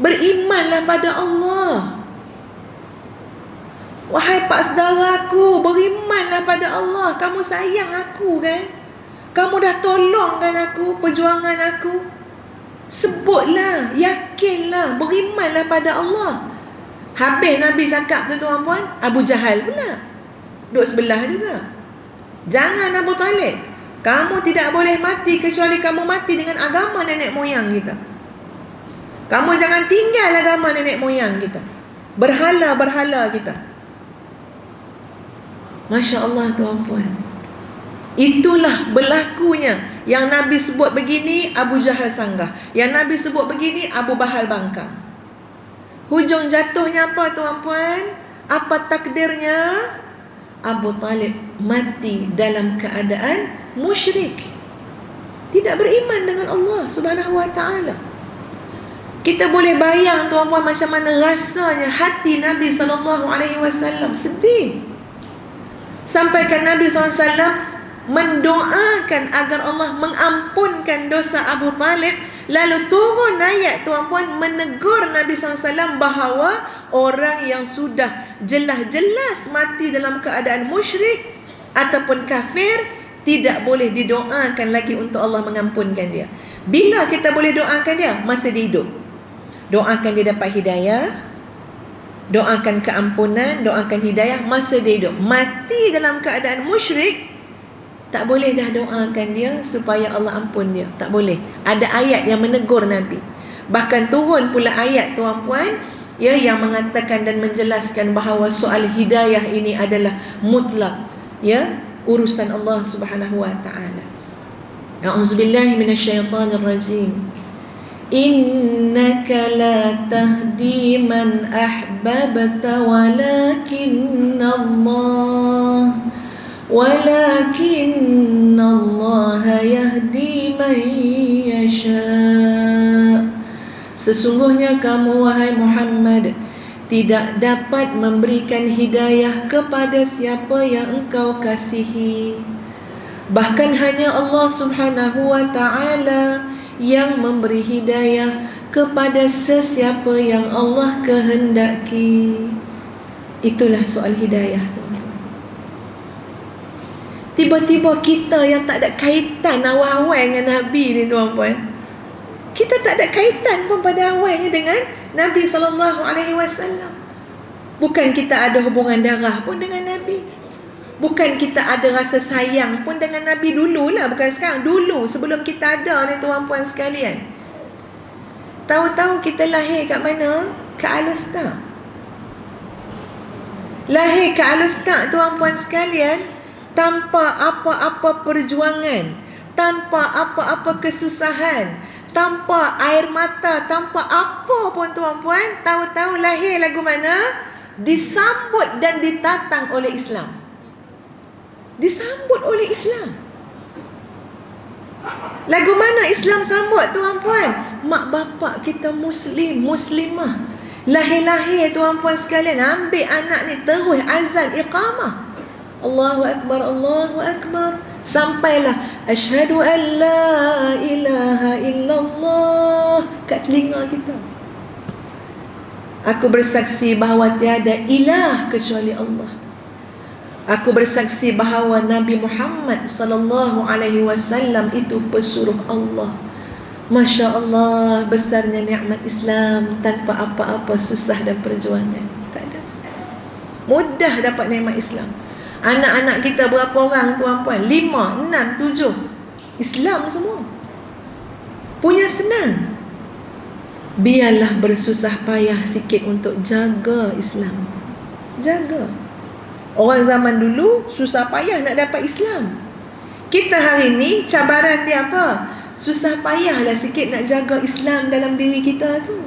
Berimanlah pada Allah. Wahai pak saudaraku, berimanlah pada Allah. Kamu sayang aku kan? Kamu dah tolongkan aku, perjuangan aku. Sebutlah, yakinlah, berimanlah pada Allah. Habis Nabi cakap tu tuan-puan, Abu Jahal pula duduk sebelah juga. Jangan Abu Talib, kamu tidak boleh mati kecuali kamu mati dengan agama nenek moyang kita. Kamu jangan tinggal agama nenek moyang kita, berhala-berhala kita. Masya Allah tuan-puan. Itulah berlakunya. Yang Nabi sebut begini, Abu Jahal sanggah. Yang Nabi sebut begini, Abu Bahal bangkang. Hujung jatuhnya apa tuan-puan? Apa takdirnya? Abu Talib mati dalam keadaan musyrik, tidak beriman dengan Allah Subhanahu wa ta'ala. Kita boleh bayang tuan-puan macam mana rasanya hati Nabi SAW. Sedih. Sampaikan Nabi SAW mendoakan agar Allah mengampunkan dosa Abu Talib. Lalu turun ayat tuan-puan menegur Nabi SAW bahawa orang yang sudah jelas-jelas mati dalam keadaan musyrik ataupun kafir tidak boleh didoakan lagi untuk Allah mengampunkan dia. Bila kita boleh doakan dia? Masa dia hidup. Doakan dia dapat hidayah, doakan keampunan, doakan hidayah masa dia hidup. Mati dalam keadaan musyrik, tak boleh dah doakan dia supaya Allah ampun dia. Tak boleh. Ada ayat yang menegur Nabi. Bahkan turun pula ayat tuan-puan, ya, yang mengatakan dan menjelaskan bahawa soal hidayah ini adalah mutlak, ya, urusan Allah Subhanahu wa ta'ala. A'udzubillahi minasyaitonirrajim. Innaka la tahdi man ahbabta walakinna Allah yahdi man yasha. Sesungguhnya kamu wahai Muhammad tidak dapat memberikan hidayah kepada siapa yang engkau kasihi. Bahkan hanya Allah Subhanahu wa ta'ala yang memberi hidayah kepada sesiapa yang Allah kehendaki. Itulah soal hidayah. Tiba-tiba kita yang tak ada kaitan awal-awal dengan Nabi ni tuan-puan, kita tak ada kaitan pun pada awalnya dengan Nabi SAW. Bukan kita ada hubungan darah pun dengan Nabi. Bukan kita ada rasa sayang pun dengan Nabi dululah. Bukan sekarang, dulu sebelum kita ada ni tuan-puan sekalian. Tahu-tahu kita lahir kat mana? Kat Al-Ustaz. Lahir kat Al-Ustaz tuan-puan sekalian, tanpa apa-apa perjuangan, tanpa apa-apa kesusahan, tanpa air mata, tanpa apa pun tuan-puan. Tahu-tahu lahir lagu mana? Disambut dan ditatang oleh Islam. Disambut oleh Islam. Lagu mana Islam sambut tuan-puan? Mak bapak kita Muslim, Muslimah. Lahir-lahir tuan-puan sekalian, ambil anak ni terus azan iqamah. Allahu Akbar, Allahu Akbar. Sampailah asyhadu an la ilaha illallah kat telinga kita. Aku bersaksi bahawa tiada ilah kecuali Allah. Aku bersaksi bahawa Nabi Muhammad sallallahu alaihi wasallam itu pesuruh Allah. Masya Allah, besarnya nikmat Islam tanpa apa-apa susah dan perjuangan. Tak ada. Mudah dapat nikmat Islam. Anak-anak kita berapa orang tuan-puan? 5, 6, 7 Islam semua. Punya senang. Biarlah bersusah payah sikit untuk jaga Islam. Jaga. Orang zaman dulu susah payah nak dapat Islam. Kita hari ni cabaran dia apa? Susah payahlah sikit nak jaga Islam dalam diri kita tu.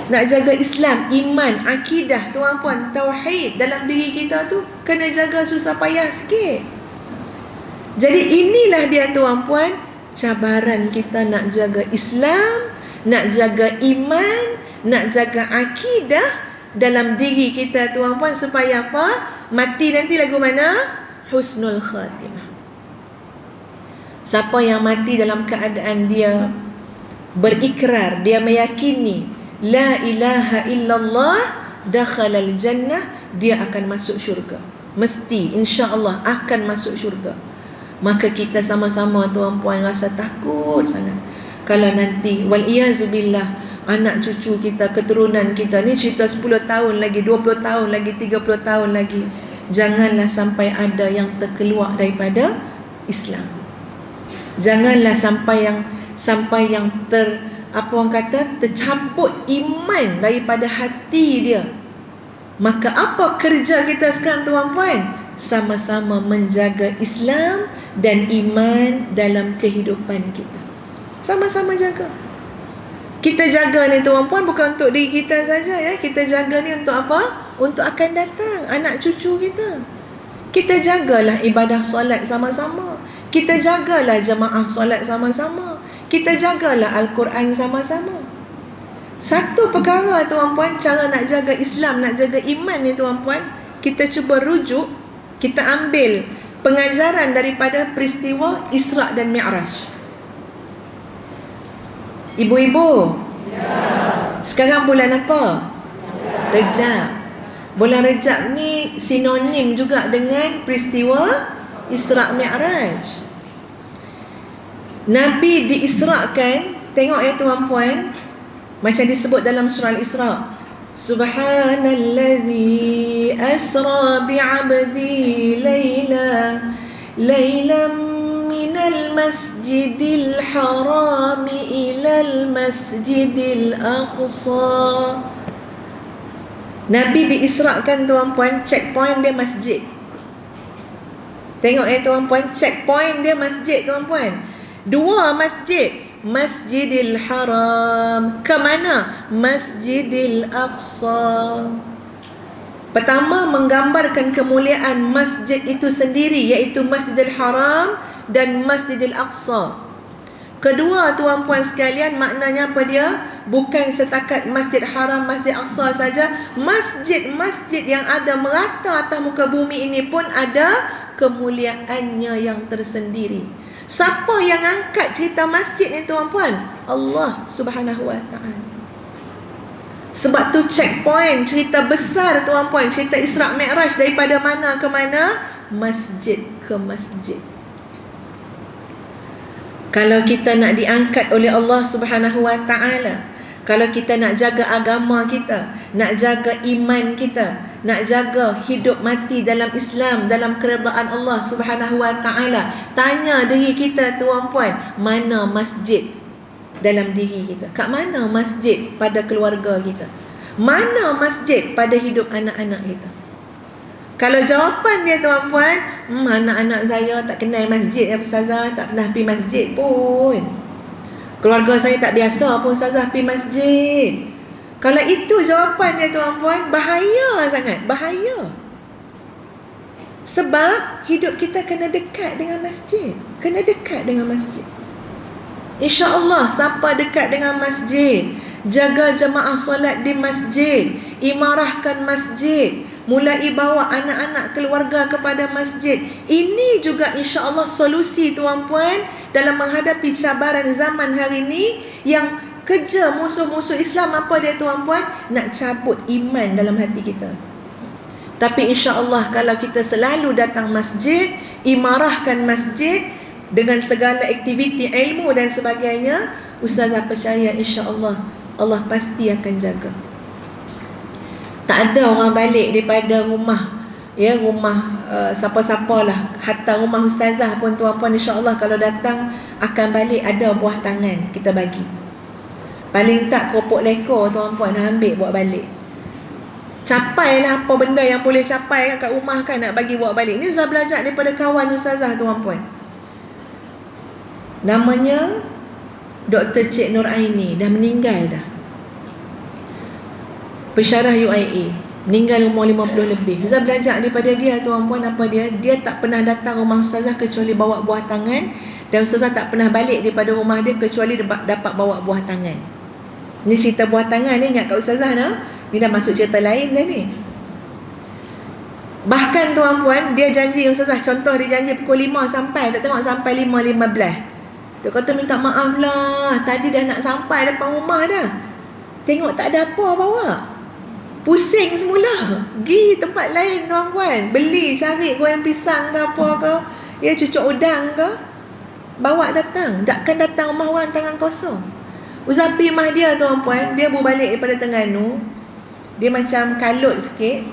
Nak jaga Islam, iman, akidah, tuan-puan, tauhid dalam diri kita tu kena jaga susah payah sikit. Jadi inilah dia tuan-puan, cabaran kita nak jaga Islam, nak jaga iman, nak jaga akidah dalam diri kita tuan-puan, supaya apa? Mati nanti lagu mana? Husnul khatimah. Siapa yang mati dalam keadaan dia berikrar, dia meyakini la ilaha illallah, dakhalal jannah, dia akan masuk syurga. Mesti, insya-Allah akan masuk syurga. Maka kita sama-sama tuan-puan rasa takut sangat kalau nanti wal-iyazubillah anak cucu kita, keturunan kita ni cerita 10 tahun lagi, 20 tahun lagi, 30 tahun lagi, janganlah sampai ada yang terkeluar daripada Islam. Janganlah sampai yang apa orang kata, tercampur iman daripada hati dia. Maka apa kerja kita sekarang tuan-puan? Sama-sama menjaga Islam dan iman dalam kehidupan kita. Sama-sama jaga. Kita jaga ni tuan-puan bukan untuk diri kita saja ya. Kita jaga ni untuk apa? Untuk akan datang anak cucu kita. Kita jagalah ibadah solat sama-sama. Kita jagalah jemaah solat sama-sama. Kita jagalah Al-Quran sama-sama. Satu perkara tuan-puan, cara nak jaga Islam, nak jaga iman ni tuan-puan, kita cuba rujuk, kita ambil pengajaran daripada peristiwa Isra' dan Mi'raj. Ibu-ibu, sekarang bulan apa? Rejab. Bulan Rejab ni sinonim juga dengan peristiwa Isra' Mi'raj. Nabi diisrakan, tengok ya tuan-puan, macam disebut dalam surah Al-Isra', Subhanallazi asra bi'abdi laylan minal masjidil harami ilal masjidil aqsa. Nabi diisrakan tuan-puan, checkpoint dia masjid. Tengok ya tuan-puan, checkpoint dia masjid tuan-puan. 2 masjid, Masjidil Haram. Ke mana? Masjidil Aqsa. Pertama, menggambarkan kemuliaan masjid itu sendiri, iaitu Masjidil Haram dan Masjidil Aqsa. Kedua tuan-puan sekalian, maknanya apa dia? Bukan setakat Masjid Haram, Masjid Aqsa saja. Masjid-masjid yang ada merata atas muka bumi ini pun ada kemuliaannya yang tersendiri. Siapa yang angkat cerita masjid ni tuan-puan? Allah Subhanahu Wa Ta'ala. Sebab tu checkpoint cerita besar tuan-puan, cerita Isra' Mi'raj, daripada mana ke mana? Masjid ke masjid. Kalau kita nak diangkat oleh Allah Subhanahu Wa Ta'ala, kalau kita nak jaga agama kita, nak jaga iman kita, nak jaga hidup mati dalam Islam, dalam keredaan Allah Subhanahu Wa Ta'ala, tanya diri kita tuan-puan, mana masjid dalam diri kita? Kat mana masjid pada keluarga kita? Mana masjid pada hidup anak-anak kita? Kalau jawapan dia tuan-puan, anak-anak saya tak kenal masjid ya Ustazah, tak pernah pergi masjid pun. Keluarga saya tak biasa pun Ustazah pergi masjid. Kalau itu jawapan dia tuan-puan, bahaya sangat, bahaya. Sebab hidup kita kena dekat dengan masjid. Kena dekat dengan masjid. InsyaAllah siapa dekat dengan masjid, jaga jemaah solat di masjid, imarahkan masjid, mulai bawa anak-anak keluarga kepada masjid. Ini juga insya-Allah solusi tuan-puan dalam menghadapi cabaran zaman hari ini yang kerja musuh-musuh Islam. Apa dia tuan-puan? Nak cabut iman dalam hati kita. Tapi insya-Allah kalau kita selalu datang masjid, imarahkan masjid dengan segala aktiviti ilmu dan sebagainya, Ustazah percaya insya-Allah Allah pasti akan jaga. Tak ada orang balik daripada rumah, ya, rumah siapa-siapa lah, hatta rumah ustazah pun tuan-puan, insya-Allah kalau datang akan balik ada buah tangan kita bagi. Paling tak keropok lekor tuan-puan ambil bawa balik. Capailah apa benda yang boleh capai kat rumah kan, nak bagi bawa balik. Ni Ustaz belajar daripada kawan ustazah tuan-puan. Namanya Dr. Cik Nur Aini, dah meninggal dah. Pensyarah UIA, meninggal umur 50 lebih. Ustaz belajar daripada dia tuan-puan, apa dia? Dia tak pernah datang rumah ustazah kecuali bawa buah tangan, dan ustazah tak pernah balik daripada rumah dia kecuali dapat bawa buah tangan. Ni cerita buah tangan ni, ingat kat ustazah dah. Ni dah masuk cerita lain dah ni. Bahkan tuan-puan, dia janji ustazah, contoh dia janji pukul 5 sampai, tak tengok sampai 5.15. Dia kata minta maaf lah, tadi dah nak sampai depan rumah dah, tengok tak ada apa bawa. Pusing semula, pergi tempat lain tuan-puan, beli, cari goreng pisang ke apa ke, ya, cucuk udang ke, bawa datang. Takkan datang rumah orang tangan kosong. Ustaz pergi rumah dia tuan-puan, dia baru balik daripada Terengganu, dia macam kalut sikit.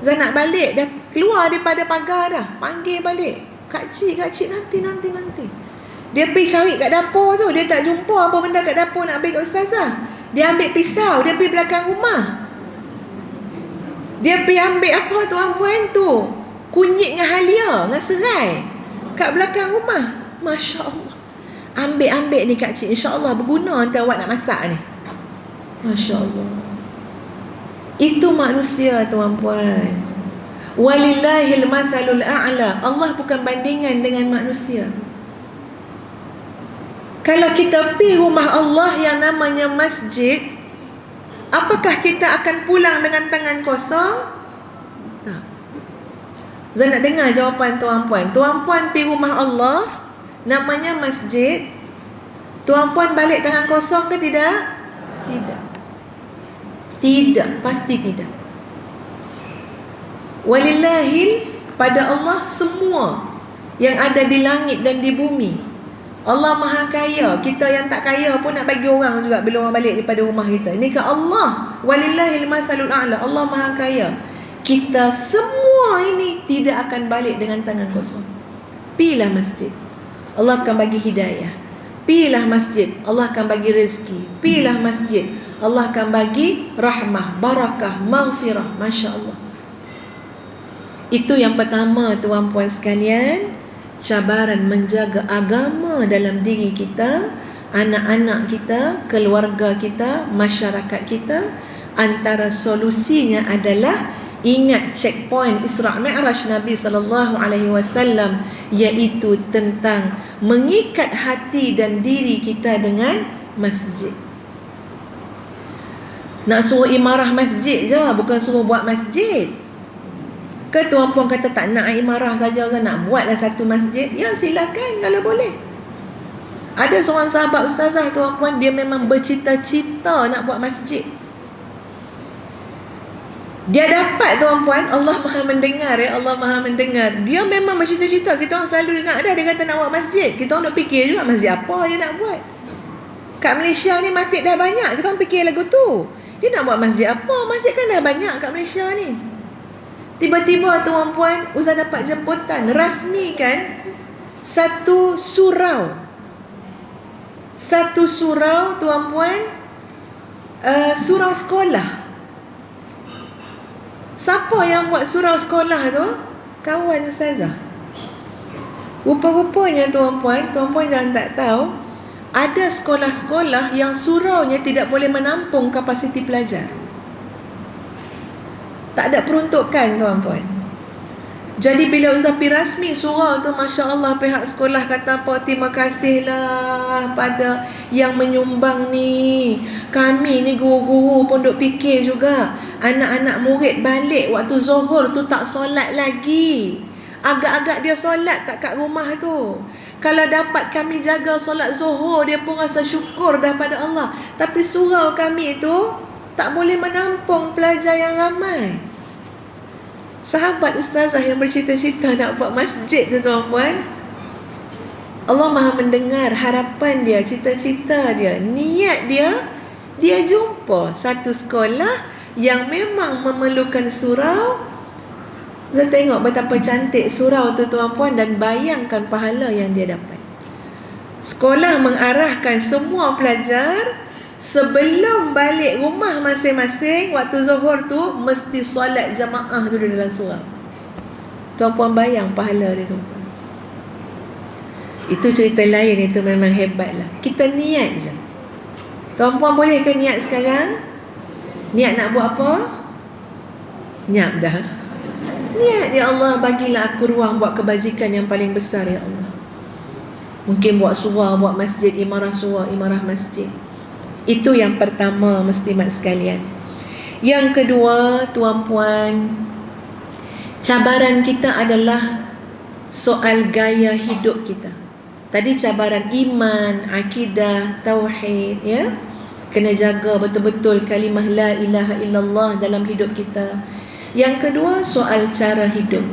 Ustaz nak balik, dah keluar daripada pagar dah, panggil balik, Kak Cik nanti. Dia pergi cari kat dapur tu, dia tak jumpa apa benda kat dapur nak ambil kat ustazah. Dia ambil pisau, dia pergi belakang rumah, dia pergi ambil apa tuan-puan tu, kunyit dengan halia dengan serai kat belakang rumah. Masya Allah, ambil ni Kak Cik, insya-Allah berguna nanti awak nak masak ni. Masya Allah. Itu manusia tuan-puan. Walillahil mathalul a'la. Allah bukan bandingan dengan manusia. Kalau kita pergi rumah Allah yang namanya masjid, apakah kita akan pulang dengan tangan kosong? Tak. Saya nak dengar jawapan tuan-puan. Tuan-puan pergi rumah Allah namanya masjid, tuan-puan balik tangan kosong ke tidak? Tidak, pasti tidak. Walillahil, kepada Allah semua yang ada di langit dan di bumi. Allah Maha Kaya. Kita yang tak kaya pun nak bagi orang juga bila orang balik daripada rumah kita. Ini ke Allah. Walillahil mathalul a'la. Allah Maha Kaya. Kita semua ini tidak akan balik dengan tangan kosong. Pilah masjid, Allah akan bagi hidayah. Pilah masjid, Allah akan bagi rezeki. Pilah masjid, Allah akan bagi rahmah, barakah, maghfirah. Masya Allah. Itu yang pertama tuan-puan sekalian, cabaran menjaga agama dalam diri kita, anak-anak kita, keluarga kita, masyarakat kita. Antara solusinya adalah ingat checkpoint Isra' Mi'raj Nabi SAW, iaitu tentang mengikat hati dan diri kita dengan masjid. Nak suruh imarah masjid je, bukan suruh buat masjid. Ke tuan-puan kata tak nak imarah saja, nak buatlah satu masjid? Ya, silakan kalau boleh. Ada seorang sahabat ustazah tuan-puan, dia memang bercita-cita nak buat masjid. Dia dapat tuan-puan, Allah Maha mendengar, ya, Allah Maha mendengar. Dia memang bercita-cita. Kita orang selalu dengar dah dia kata nak buat masjid. Kita orang nak fikir juga masjid apa dia nak buat. Kat Malaysia ni masjid dah banyak, kita orang fikir lagu tu. Dia nak buat masjid apa? Masjid kan dah banyak kat Malaysia ni. Tiba-tiba tuan-puan, Ustaz dapat jemputan rasmikan satu surau. Satu surau tuan-puan, surau sekolah. Siapa yang buat surau sekolah tu? Kawan ustazah. Rupa-rupanya tuan-puan jangan tak tahu, ada sekolah-sekolah yang suraunya tidak boleh menampung kapasiti pelajar. Tak ada peruntukan tuan-puan. Jadi bila Ustaz pergi rasmi surau tu, Masya Allah, pihak sekolah kata apa, terima kasihlah pada yang menyumbang ni. Kami ni guru-guru pun duk fikir juga, anak-anak murid balik waktu zuhur tu tak solat lagi. Agak-agak dia solat tak kat rumah tu. Kalau dapat kami jaga solat zuhur, dia pun rasa syukur dah pada Allah. Tapi surau kami tu tak boleh menampung pelajar yang ramai. Sahabat ustazah yang bercita-cita nak buat masjid tu tuan-puan, Allah Maha mendengar harapan dia, cita-cita dia, niat dia. Dia jumpa satu sekolah yang memang memerlukan surau, Ustaz tengok betapa cantik surau tu tuan-puan, dan bayangkan pahala yang dia dapat. Sekolah mengarahkan semua pelajar sebelum balik rumah masing-masing waktu zuhur tu mesti solat jamaah dulu dalam surau. Tuan-puan bayang pahala dia, tuan-puan. Itu cerita lain, itu memang hebat lah. Kita niat je. Tuan-puan boleh ke niat sekarang? Niat nak buat apa? Senyap dah. Niat, ya Allah, bagilah aku ruang buat kebajikan yang paling besar, ya Allah. Mungkin buat surau, buat masjid, imarah surau, imarah masjid. Itu yang pertama, muslimat sekalian. Yang kedua, tuan-puan, cabaran kita adalah soal gaya hidup kita. Tadi cabaran iman, akidah, tauhid, ya. Kena jaga betul-betul kalimah la ilaha illallah dalam hidup kita. Yang kedua, soal cara hidup.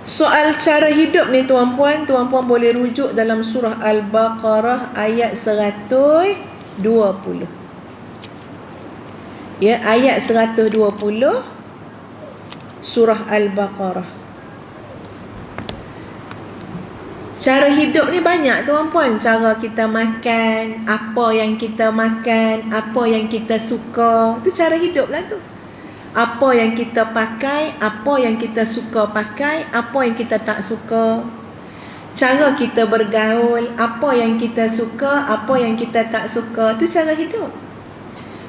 Soal cara hidup ni tuan-puan boleh rujuk dalam surah Al-Baqarah ayat 120. Ya, ayat 120 surah Al-Baqarah. Cara hidup ni banyak tuan-puan. Cara kita makan, apa yang kita makan, apa yang kita suka. Itu cara hidup lah tu. Apa yang kita pakai, apa yang kita suka pakai, apa yang kita tak suka. Cara kita bergaul, apa yang kita suka, apa yang kita tak suka. Itu cara hidup.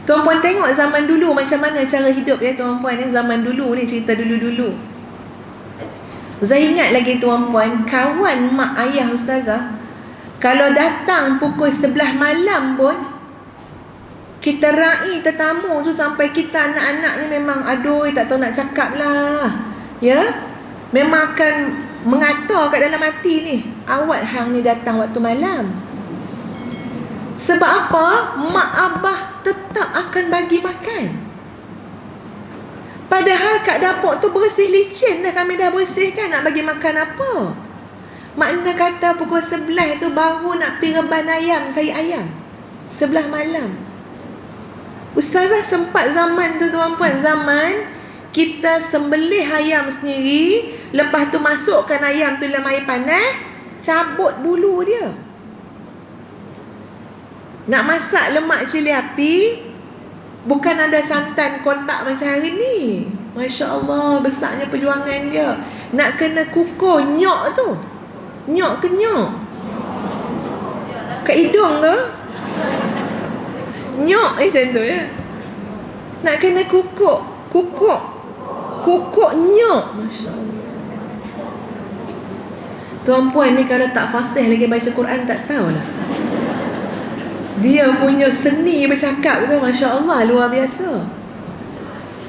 Tuan-puan tengok zaman dulu macam mana cara hidup ya tuan-puan. Zaman dulu ni, cerita dulu-dulu. Saya ingat lagi tuan-puan, kawan mak ayah ustazah, kalau datang pukul 11 malam pun, kita raih tetamu tu sampai kita anak-anak ni memang aduh tak tahu nak cakap lah. Ya, memang akan mengata kat dalam hati ni, awak hang ni datang waktu malam. Sebab apa? Mak abah tetap akan bagi makan. Padahal kat dapur tu bersih licin dah, kami dah bersihkan, nak bagi makan apa? Makna kata pukul 11 tu baru nak pergi reban ayam, cari ayam. 11 malam. Ustazah sempat zaman tu tuan-puan, zaman kita sembelih ayam sendiri, lepas tu masukkan ayam tu dalam air panas, cabut bulu dia. Nak masak lemak cili api, bukan ada santan kotak macam hari ni. Masya Allah, besarnya perjuangan dia. Nak kena kukur nyok tu. Nyok ke nyok? Kat hidung ke? Nyok macam tu ya. Nak kena kukuk nyok. Masya Allah. Tuan-puan ni kalau tak fasih lagi baca Quran tak tahulah. Dia punya seni bercakap tu, Masya Allah, luar biasa.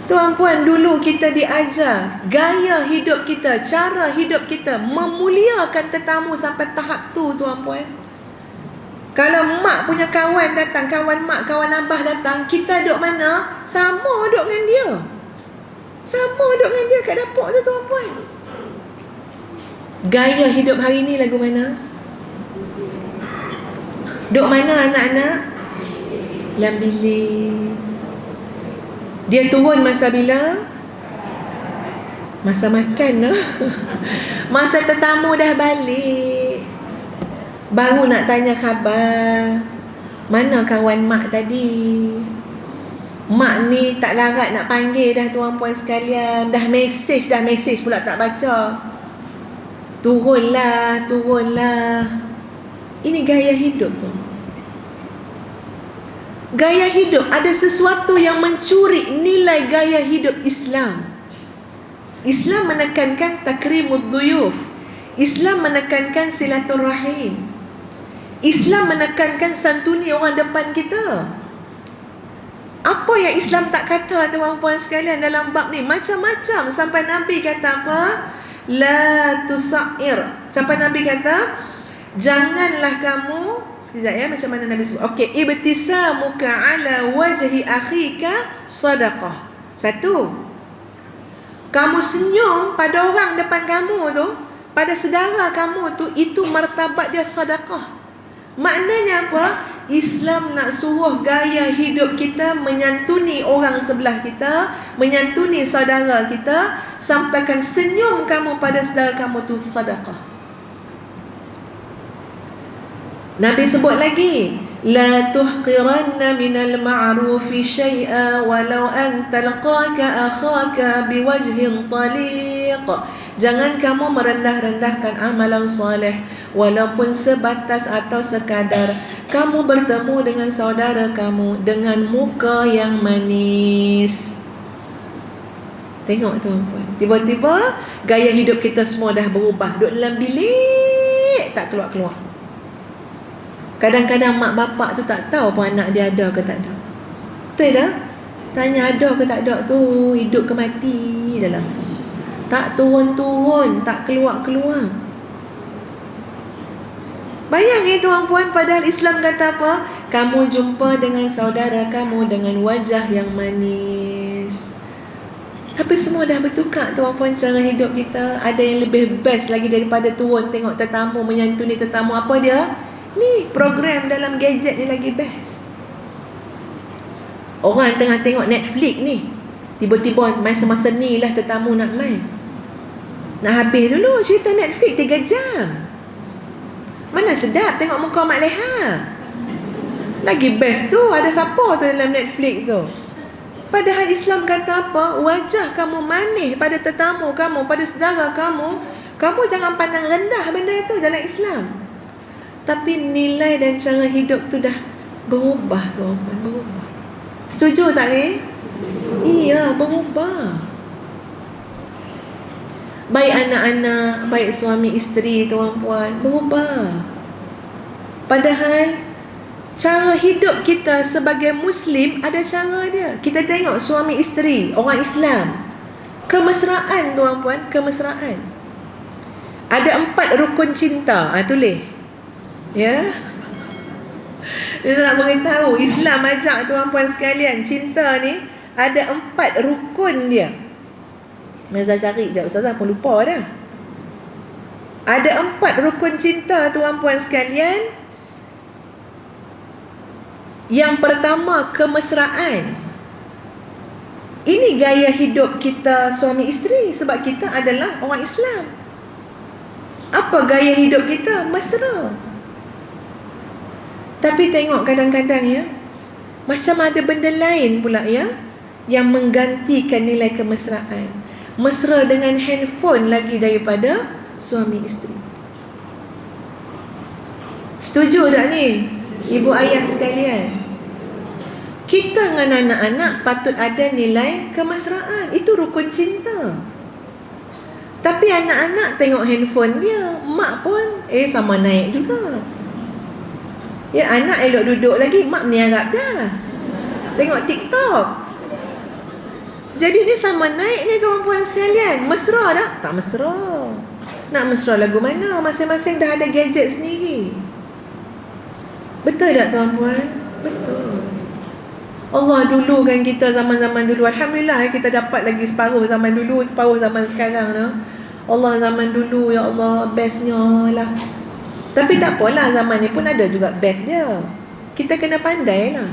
Tuan-puan, dulu kita diajar gaya hidup kita, cara hidup kita, memuliakan tetamu sampai tahap tu tuan-puan. Kalau mak punya kawan datang, kawan mak, kawan abah datang, kita duduk mana? Sama duduk dengan dia. Sama duduk dengan dia kat dapur tu tuan-puan. Gaya hidup hari ni lagu mana? Duduk mana anak-anak? Dalam bilik. Dia turun masa bila? Masa makan lah. Masa tetamu dah balik, baru nak tanya khabar. Mana kawan mak tadi? Mak ni tak larat nak panggil dah tuan-puan sekalian. Dah mesej pula tak baca. Turunlah. Ini gaya hidup tu. Gaya hidup, ada sesuatu yang mencuri nilai gaya hidup Islam. Islam menekankan takrimud duyuf. Islam menekankan silaturahim. Islam menekankan santuni orang depan kita. Apa yang Islam tak kata tuan-puan sekalian dalam bab ni? Macam-macam. Sampai Nabi kata apa? La tusair. Sampai Nabi kata, janganlah kamu, sekejap ya, macam mana Nabi sebut. Okey, ibtisamuka ala wajhi akhika sadaqah. Satu, kamu senyum pada orang depan kamu tu, pada saudara kamu tu, itu martabat dia sedekah. Maknanya apa? Islam nak suruh gaya hidup kita menyantuni orang sebelah kita, menyantuni saudara kita, sampaikan senyum kamu pada saudara kamu tu sedekah. Nabi sebut lagi, la tuhqiranna minal ma'rufi syai'a walau an talqaka akhaka biwajhin taliq. Jangan kamu merendah-rendahkan amalan soleh, walaupun sebatas atau sekadar kamu bertemu dengan saudara kamu dengan muka yang manis. Tengok tuan-tuan, tiba-tiba gaya hidup kita semua dah berubah. Duduk dalam bilik, tak keluar-keluar. Kadang-kadang mak bapak tu tak tahu pun anak dia ada ke tak ada. Betul dah? Tanya ada ke tak ada tu, hidup ke mati dalam tu. Tak turun-turun, tak keluar-keluar. Bayangkan tuan-puan, padahal Islam kata apa? Kamu jumpa dengan saudara kamu dengan wajah yang manis. Tapi semua dah bertukar tuan-puan, cara hidup kita. Ada yang lebih best lagi daripada turun tengok tetamu, menyantuni tetamu. Apa dia? Ni program dalam gadget ni lagi best. Orang tengah tengok Netflix ni, tiba-tiba masa-masa ni lah tetamu nak main. Nak habis dulu cerita Netflix 3 jam. Mana sedap tengok muka Mak Leha. Lagi best tu, ada siapa tu dalam Netflix tu. Padahal Islam kata apa? Wajah kamu manis pada tetamu kamu, pada saudara kamu. Kamu jangan pandang rendah benda itu dalam Islam. Tapi nilai dan cara hidup tu dah berubah tuan-tuan, berubah. Setuju tak ni? Iya, berubah. Baik anak-anak, baik suami isteri tuan-puan, berubah. Padahal cara hidup kita sebagai Muslim ada cara dia. Kita tengok suami isteri, orang Islam, kemesraan tuan-puan, kemesraan. Ada 4 rukun cinta. Tulis. Ya. Dia nak beritahu, Islam ajak tuan-puan sekalian, cinta ni ada 4 rukun dia. Ustazah cari sekejap, Ustazah pun lupa dah. Ada 4 rukun cinta tuan-puan sekalian. Yang pertama, kemesraan. Ini gaya hidup kita suami isteri, sebab kita adalah orang Islam. Apa gaya hidup kita? Mesra. Tapi tengok kadang-kadang ya, macam ada benda lain pula ya, yang menggantikan nilai kemesraan. Mesra dengan handphone lagi daripada suami isteri. Setuju tak ni ibu ayah sekalian? Kita dengan anak-anak patut ada nilai kemesraan. Itu rukun cinta. Tapi anak-anak tengok handphone dia, mak pun sama naik juga. Ya, anak elok duduk lagi, mak meniarap dah. Tengok TikTok. Jadi ni sama naik ni tuan-puan sekalian. Mesra tak? Tak mesra. Nak mesra lagu mana? Masing-masing dah ada gadget sendiri. Betul tak tuan-puan? Betul. Allah dulu kan kita zaman-zaman dulu, alhamdulillah kita dapat lagi separuh zaman dulu, separuh zaman sekarang tu. Allah zaman dulu, ya Allah, bestnya lah. Tapi tak apalah, zaman ni pun ada juga best dia. Kita kena pandai lah.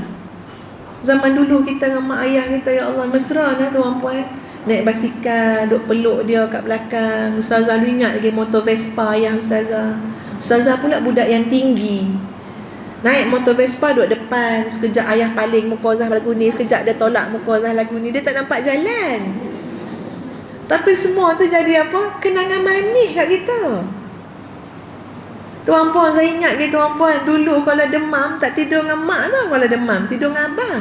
Zaman dulu kita dengan mak ayah kita, ya Allah, mesra lah tuan-puan. Naik basikal, duk peluk dia kat belakang. Ustazah dulu ingat lagi motor Vespa ayah Ustazah. Ustazah pula budak yang tinggi. Naik motor Vespa duduk depan. Sekejap ayah paling muka Zah lagu ni, sekejap dia tolak muka Zah lagu ni. Dia tak nampak jalan. Tapi semua tu jadi apa? Kenangan manis kat kita. Tuan-puan, saya ingat ke tuan-puan, dulu kalau demam tak tidur dengan mak tau. Kalau demam tidur dengan abah.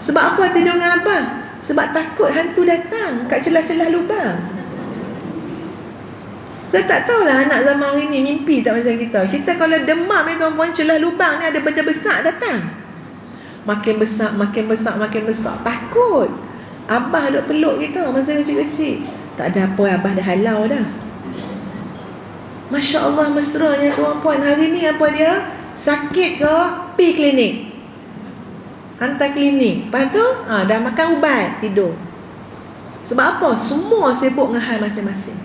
Sebab apa tidur dengan abah? Sebab takut hantu datang kat celah-celah lubang. Saya tak tahulah anak zaman hari ni mimpi tak macam kita. Kita kalau demam ni tuan-puan, celah lubang ni ada benda besar datang. Makin besar, makin besar, makin besar. Takut. Abah duk peluk kita masa kecil-kecil. Tak ada apa, abah dah halau dah. Masya Allah, mesranya tuan-puan. Hari ni apa dia? Sakit ke? Pergi klinik. Hantar klinik. Lepas tu dah makan ubat, tidur. Sebab apa? Semua sibuk dengan hal masing-masing.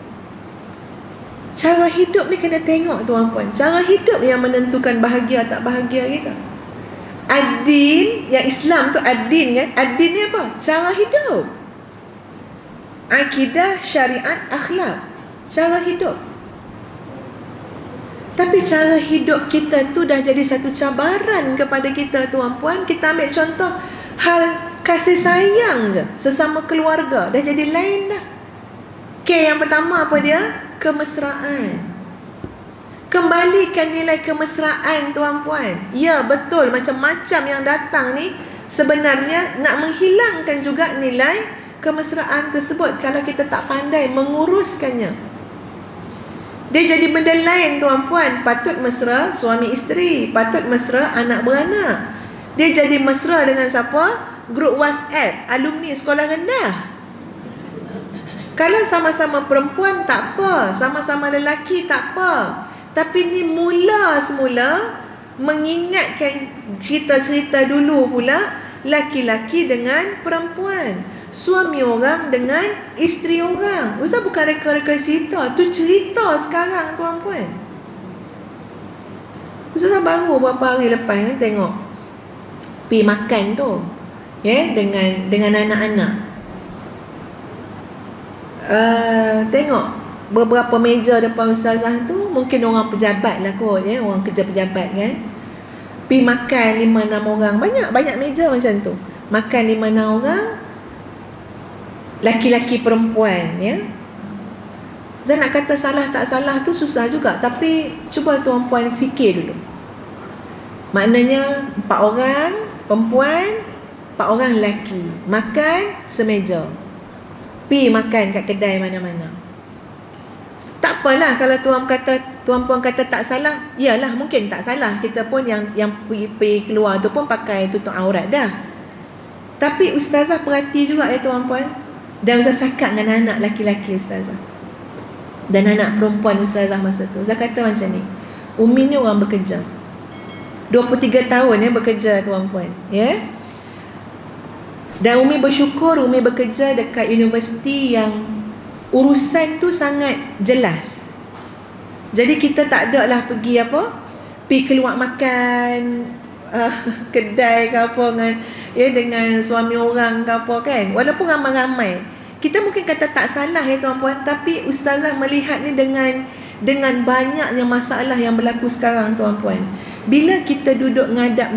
Cara hidup ni kena tengok tuan-puan. Cara hidup yang menentukan bahagia tak bahagia kita. Ad-din, yang Islam tu ad-din kan? Ad-din ni apa? Cara hidup. Akidah, syariat, akhlak. Cara hidup. Tapi cara hidup kita tu dah jadi satu cabaran kepada kita tuan-puan. Kita ambil contoh hal kasih sayang je sesama keluarga, dah jadi lain dah. Okay, yang pertama apa dia? Kemesraan. Kembalikan nilai kemesraan tuan-puan. Ya, betul, macam-macam yang datang ni sebenarnya nak menghilangkan juga nilai kemesraan tersebut kalau kita tak pandai menguruskannya. Dia jadi benda lain tuan-puan. Patut mesra suami isteri, patut mesra anak beranak. Dia jadi mesra dengan siapa? Grup WhatsApp alumni sekolah rendah. Kalau sama-sama perempuan tak apa, sama-sama lelaki tak apa. Tapi ni mula semula mengingatkan cerita-cerita dulu pula, laki-laki dengan perempuan, suami orang dengan isteri orang. Ustaz bukan reka-reka cerita, tu cerita sekarang tuan-puan. Ustaz baru beberapa hari lepas tengok pergi makan tu, dengan anak-anak. Tengok beberapa meja depan ustazah tu mungkin orang pejabat lah kot, orang kerja pejabat kan. Pergi makan 5-6 orang, banyak meja macam tu. Makan 5-6 orang, laki-laki perempuan, Saya nak kata salah tak salah tu susah juga. Tapi cuba tuan-puan fikir dulu. Maknanya 4 orang perempuan, 4 orang lelaki, makan semeja, pergi makan kat kedai mana-mana. Tak apalah kalau tuan-puan kata tak salah. Yalah, mungkin tak salah. Kita pun yang pergi keluar tu pun pakai tutup aurat dah. Tapi ustazah perhati juga tuan-puan. Dan ustazah cakap dengan anak laki-laki ustazah dan anak perempuan ustazah masa tu. Ustazah kata macam ni, Umi ni orang bekerja 23 tahun bekerja tuan-puan, Dan Umi bersyukur Umi bekerja dekat universiti yang urusan tu sangat jelas. Jadi kita tak ada lah pergi keluar makan kedai ke apa dengan suami orang ke apa kan. Walaupun ramai-ramai, kita mungkin kata tak salah tuan-puan, tapi ustazah melihat ni dengan banyaknya masalah yang berlaku sekarang tuan-puan. Bila kita duduk mengadap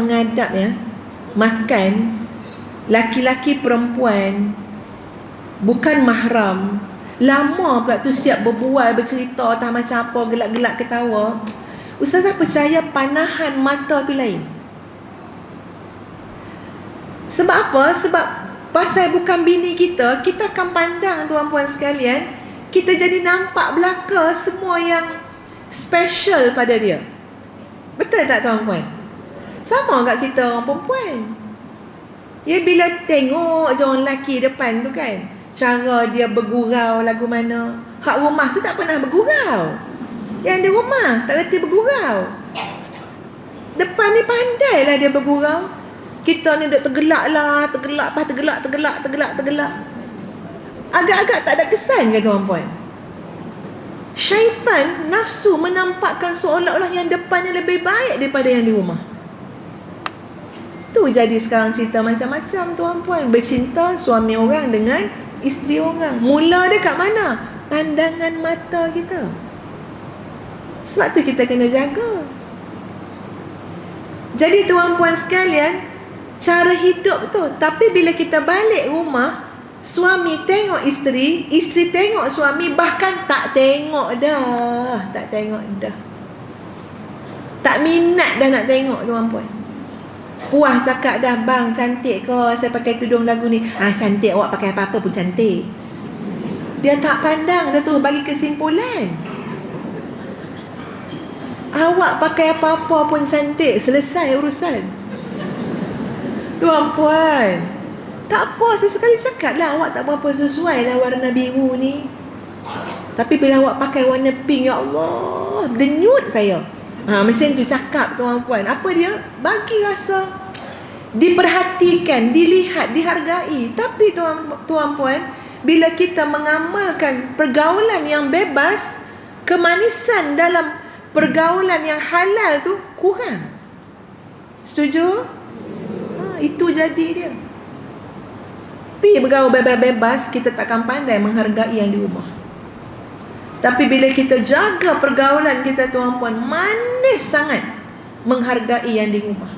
makan, laki-laki perempuan bukan mahram, lama pula tu siap berbual, bercerita entah macam apa, gelak-gelak ketawa. Ustazah percaya panahan mata tu lain. Sebab apa? Sebab pasal bukan bini kita, kita akan pandang tuan-puan sekalian, kita jadi nampak belaka semua yang special pada dia. Betul tak tuan-puan? Sama kat kita orang perempuan. Bila tengok je orang lelaki depan tu kan, cara dia bergurau lagu mana. Hak rumah tu tak pernah bergurau. Yang di rumah tak reti bergurau. Depan ni pandai lah dia bergurau. Kita ni duk tergelak. Agak-agak tak ada kesan ke tuan-puan? Syaitan nafsu menampakkan seolah-olah yang depan ni lebih baik daripada yang di rumah. Tu jadi sekarang cerita macam-macam tuan-puan. Bercinta suami orang dengan isteri orang. Mula dia kat mana? Pandangan mata kita. Sebab tu kita kena jaga. Jadi tuan-puan sekalian, cara hidup tu. Tapi bila kita balik rumah, suami tengok isteri, isteri tengok suami, bahkan tak tengok dah. Tak minat dah nak tengok tuan-puan. Puas cakap dah, bang cantik ke saya pakai tudung lagu ni. Cantik, awak pakai apa-apa pun cantik. Dia tak pandang dah tu, bagi kesimpulan. Awak pakai apa-apa pun cantik, selesai urusan. Tuan-puan, tak apa, sesekali cakap lah awak tak berapa sesuai lah warna biru ni. Tapi bila awak pakai warna pink, ya Allah, denyut saya. Macam tu cakap tuan-puan. Apa dia? Bagi rasa diperhatikan, dilihat, dihargai. Tapi tuan-puan, bila kita mengamalkan pergaulan yang bebas, kemanisan dalam pergaulan yang halal tu kurang. Setuju? Itu jadi dia. Pergi bergaul bebas-bebas, kita takkan pandai menghargai yang di rumah. Tapi bila kita jaga pergaulan kita, tuan-puan, manis sangat menghargai yang di rumah.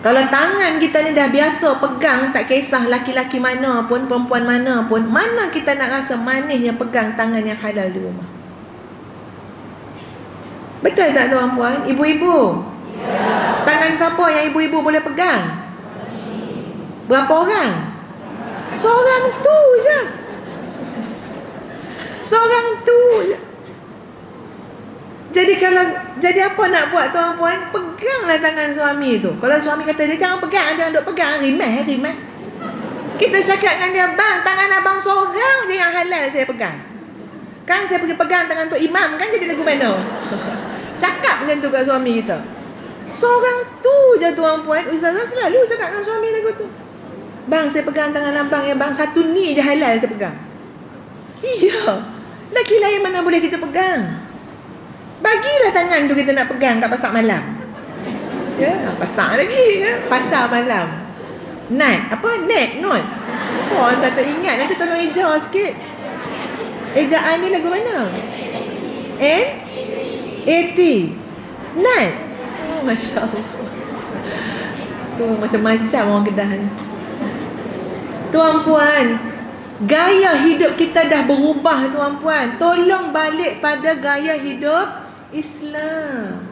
Kalau tangan kita ni dah biasa pegang, tak kisah laki-laki mana pun, perempuan mana pun, mana kita nak rasa manisnya pegang tangan yang halal di rumah? Betul tak tuan-puan? Ibu-ibu? Ya. Tangan siapa yang ibu-ibu boleh pegang? Berapa orang? Seorang tu je. Seorang tu je. Jadi apa nak buat tuan-puan? Peganglah tangan suami tu. Kalau suami kata dia jangan pegang, jangan duk pegang, rimeh. Kita cakap dengan dia, bang, tangan abang seorang je yang halal saya pegang. Kan saya pergi pegang tangan tu imam, kan jadi lagu mana? Cakap macam tu kat suami kita. Seorang tu je tuan-puan. Ustazah selalu cakap dengan suami lagu tu, bang, saya pegang tangan abang ya bang, satu ni je halal saya pegang. Iya, laki lain mana boleh kita pegang? Bagilah tangan tu kita nak pegang kat pasar malam. Ya, pasar lagi ya, pasar malam. Night, apa? Not. Oh, anda tak ingat, nanti tolong ejau sikit. Ejaan ni lagu mana? N-A-T. Night. Oh, Masya Allah. Tu macam-macam orang Kedah ni. Tuan-puan, gaya hidup kita dah berubah tuan-puan. Tolong balik pada gaya hidup Islam.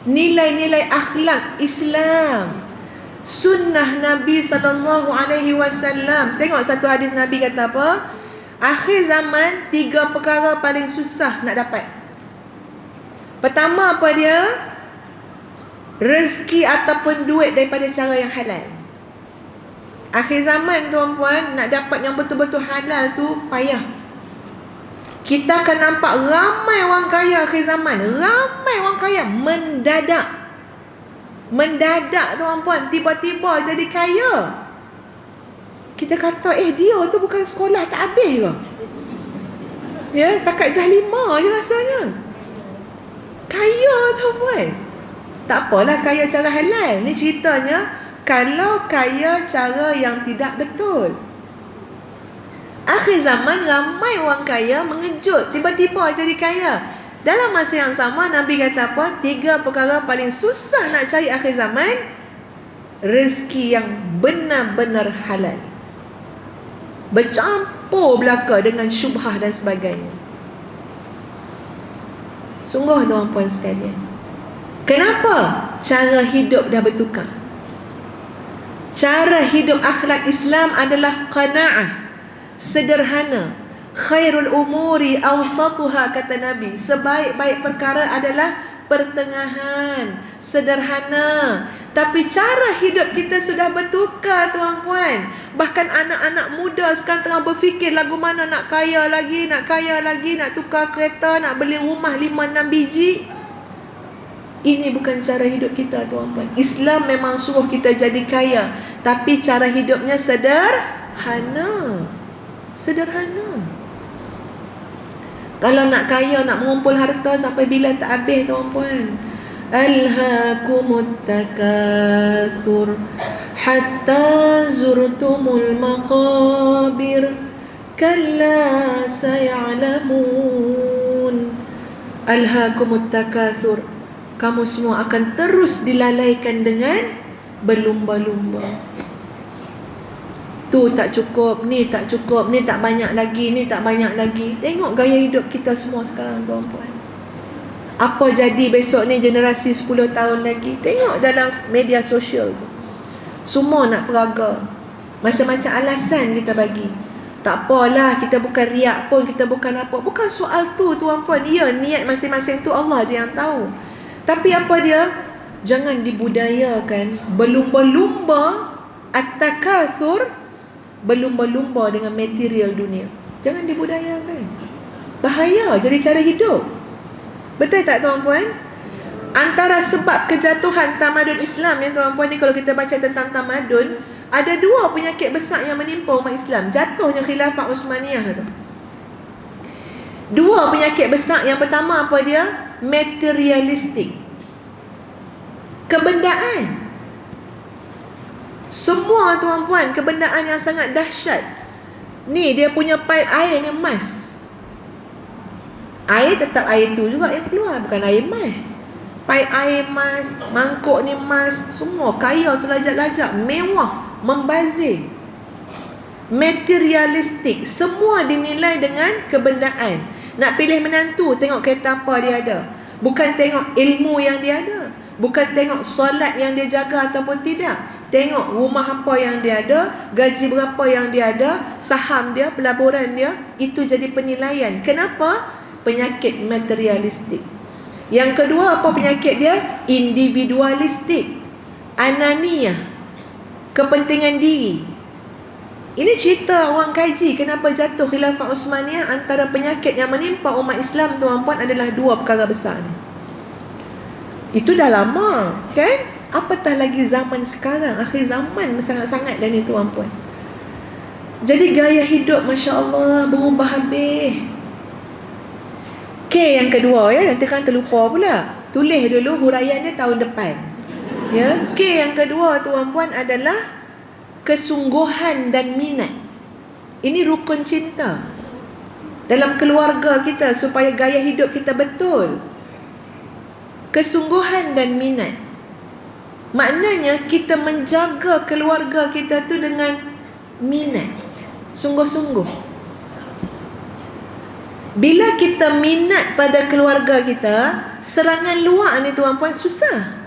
Nilai-nilai akhlak Islam. Sunnah Nabi SAW. Tengok satu hadis Nabi kata apa? Akhir zaman 3 perkara paling susah nak dapat. Pertama apa dia? Rezeki ataupun duit daripada cara yang halal. Akhir zaman tuan-puan, nak dapat yang betul-betul halal tu payah. Kita akan nampak ramai orang kaya akhir zaman. Ramai orang kaya mendadak tuan-puan, tiba-tiba jadi kaya. Kita kata, dia tu bukan sekolah tak habis ke? Ya, setakat J5 je rasanya. Kaya tuan-puan. Tak apalah kaya cara halal. Ni ceritanya kalau kaya cara yang tidak betul. Akhir zaman ramai orang kaya mengejut, tiba-tiba jadi kaya. Dalam masa yang sama Nabi kata apa? 3 perkara paling susah nak cari akhir zaman. Rezeki yang benar-benar halal, bercampur belaka dengan syubhah dan sebagainya. Sungguh tuan-puan sekalian, kenapa? Cara hidup dah bertukar. Cara hidup akhlak Islam adalah qanaah, sederhana. Khairul umuri awsatuha, kata Nabi. Sebaik-baik perkara adalah pertengahan, sederhana. Tapi cara hidup kita sudah bertukar tuan-puan. Bahkan anak-anak muda sekarang tengah berfikir lagu mana nak kaya lagi, nak tukar kereta, nak beli rumah 5-6 biji. Ini bukan cara hidup kita tuan-puan. Islam memang suruh kita jadi kaya, tapi cara hidupnya sederhana. Kalau nak kaya, nak mengumpul harta sampai bila tak habis tuan-puan. Alhaakumut takatsur hatta zurtumul maqabir kalla sayalamun. Alhaakumut takatsur, kamu semua akan terus dilalaikan dengan berlumba-lumba. Tu tak cukup, ni tak cukup, ni tak banyak lagi, ni tak banyak lagi. Tengok gaya hidup kita semua sekarang tuan-puan. Apa jadi besok ni generasi 10 tahun lagi? Tengok dalam media sosial tu, semua nak peraga. Macam-macam alasan kita bagi. Tak apalah, kita bukan riak pun, kita bukan apa. Bukan soal tu tuan-puan. Ya, niat masing-masing tu Allah je yang tahu. Tapi apa dia? Jangan dibudayakan berlumba-lumba, at-takatsur, berlumba-lumba dengan material dunia. Jangan dibudayakan. Bahaya jadi cara hidup. Betul tak tuan-puan? Antara sebab kejatuhan tamadun Islam ni tuan-puan ni, kalau kita baca tentang tamadun, ada 2 penyakit besar yang menimpa umat Islam. Jatuhnya khilafah Uthmaniyah tu. Dua penyakit besar. Yang pertama apa dia? Materialistik. Kebendaan. Semua tuan-puan, kebendaan yang sangat dahsyat. Ni dia punya pipe air ni emas. Air tetap air tu juga yang keluar, bukan air emas. Pipe air emas, mangkuk ni emas, semua kaya terlajak-lajak, mewah, membazir. Materialistik. Semua dinilai dengan kebendaan. Nak pilih menantu, tengok kereta apa dia ada. Bukan tengok ilmu yang dia ada. Bukan tengok solat yang dia jaga ataupun tidak. Tengok rumah apa yang dia ada, gaji berapa yang dia ada, saham dia, pelaburan dia. Itu jadi penilaian. Kenapa? Penyakit materialistik. Yang kedua, apa penyakit dia? Individualistik. Anania. Kepentingan diri. Ini cerita orang kaji kenapa jatuh khilafah Uthmaniyah. Antara penyakit yang menimpa umat Islam, tuan-puan, adalah dua perkara besar ni. Itu dah lama, kan? Apatah lagi zaman sekarang, akhir zaman sangat-sangat dah ni, tuan-puan. Jadi gaya hidup, Masya Allah, berubah habis. K yang kedua, ya, nanti kan terlupa pula. Tulis dulu huraian dia tahun depan. Ya, K yang kedua, tuan-puan, adalah kesungguhan dan minat. Ini rukun cinta dalam keluarga kita supaya gaya hidup kita betul. Kesungguhan dan minat. Maknanya kita menjaga keluarga kita tu dengan minat, sungguh-sungguh. Bila kita minat pada keluarga kita, serangan luar ni, tuan-puan, susah.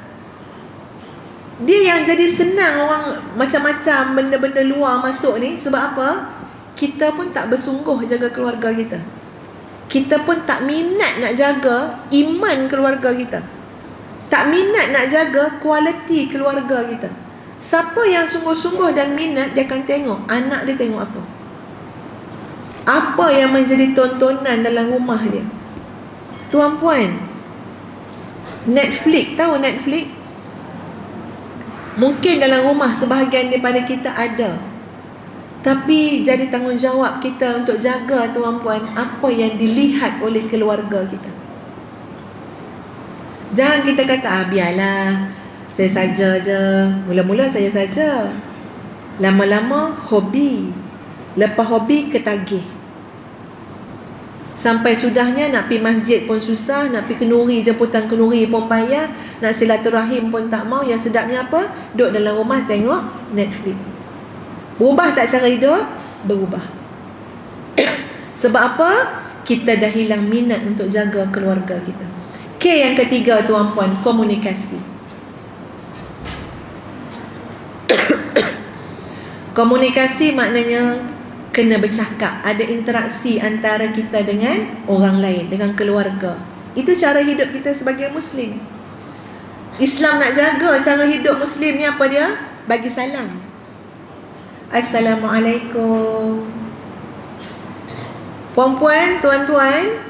Dia yang jadi senang orang macam-macam benda-benda luar masuk ni. Sebab apa? Kita pun tak bersungguh jaga keluarga kita. Kita pun tak minat nak jaga iman keluarga kita. Tak minat nak jaga kualiti keluarga kita. Siapa yang sungguh-sungguh dan minat, dia akan tengok anak dia tengok apa. Apa yang menjadi tontonan dalam rumah dia. Tuan-puan, Netflix, tahu Netflix? Mungkin dalam rumah sebahagian daripada kita ada. Tapi jadi tanggungjawab kita untuk jaga, tuan-puan, apa yang dilihat oleh keluarga kita. Jangan kita kata, biarlah, saya saja je. Mula-mula saya saja. Lama-lama hobi. Lepas hobi ketagih. Sampai sudahnya nak pergi masjid pun susah, nak pergi kenduri, jemputan kenduri pun payah, nak silaturahim pun tak mau. Yang sedapnya apa? Duduk dalam rumah tengok Netflix. Berubah tak cara hidup? Berubah. Sebab apa? Kita dah hilang minat untuk jaga keluarga kita. K yang ketiga, tuan-puan, komunikasi. Komunikasi maknanya kena bercakap, ada interaksi antara kita dengan orang lain, dengan keluarga. Itu cara hidup kita sebagai Muslim. Islam nak jaga cara hidup Muslim ni apa dia? Bagi salam. Assalamualaikum. Puan-puan, tuan-tuan,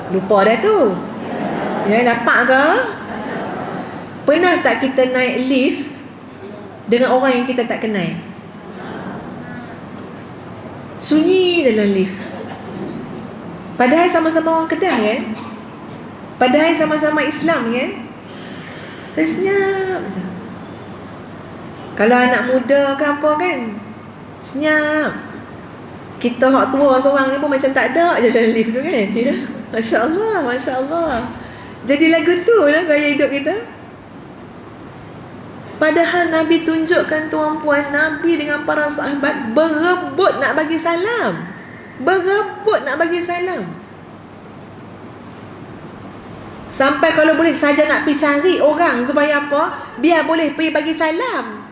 lupa dah tu. Ya, dapat ke? Pernah tak kita naik lift dengan orang yang kita tak kenal? Sunyi dalam lift. Padahal sama-sama orang Kedah, kan? Padahal sama-sama Islam, kan? Senyap je. Kalau anak muda ke apa, kan, senyap. Kita hak tua seorang ni pun macam tak ada je dalam lift tu, kan? Ya? Masya Allah, Masya Allah. Jadi lagu tu lah gaya hidup kita. Padahal Nabi tunjukkan, tuan-puan, Nabi dengan para sahabat berebut nak bagi salam. Berebut nak bagi salam. Sampai kalau boleh saja nak pergi cari orang. Supaya apa? Biar boleh pergi bagi salam.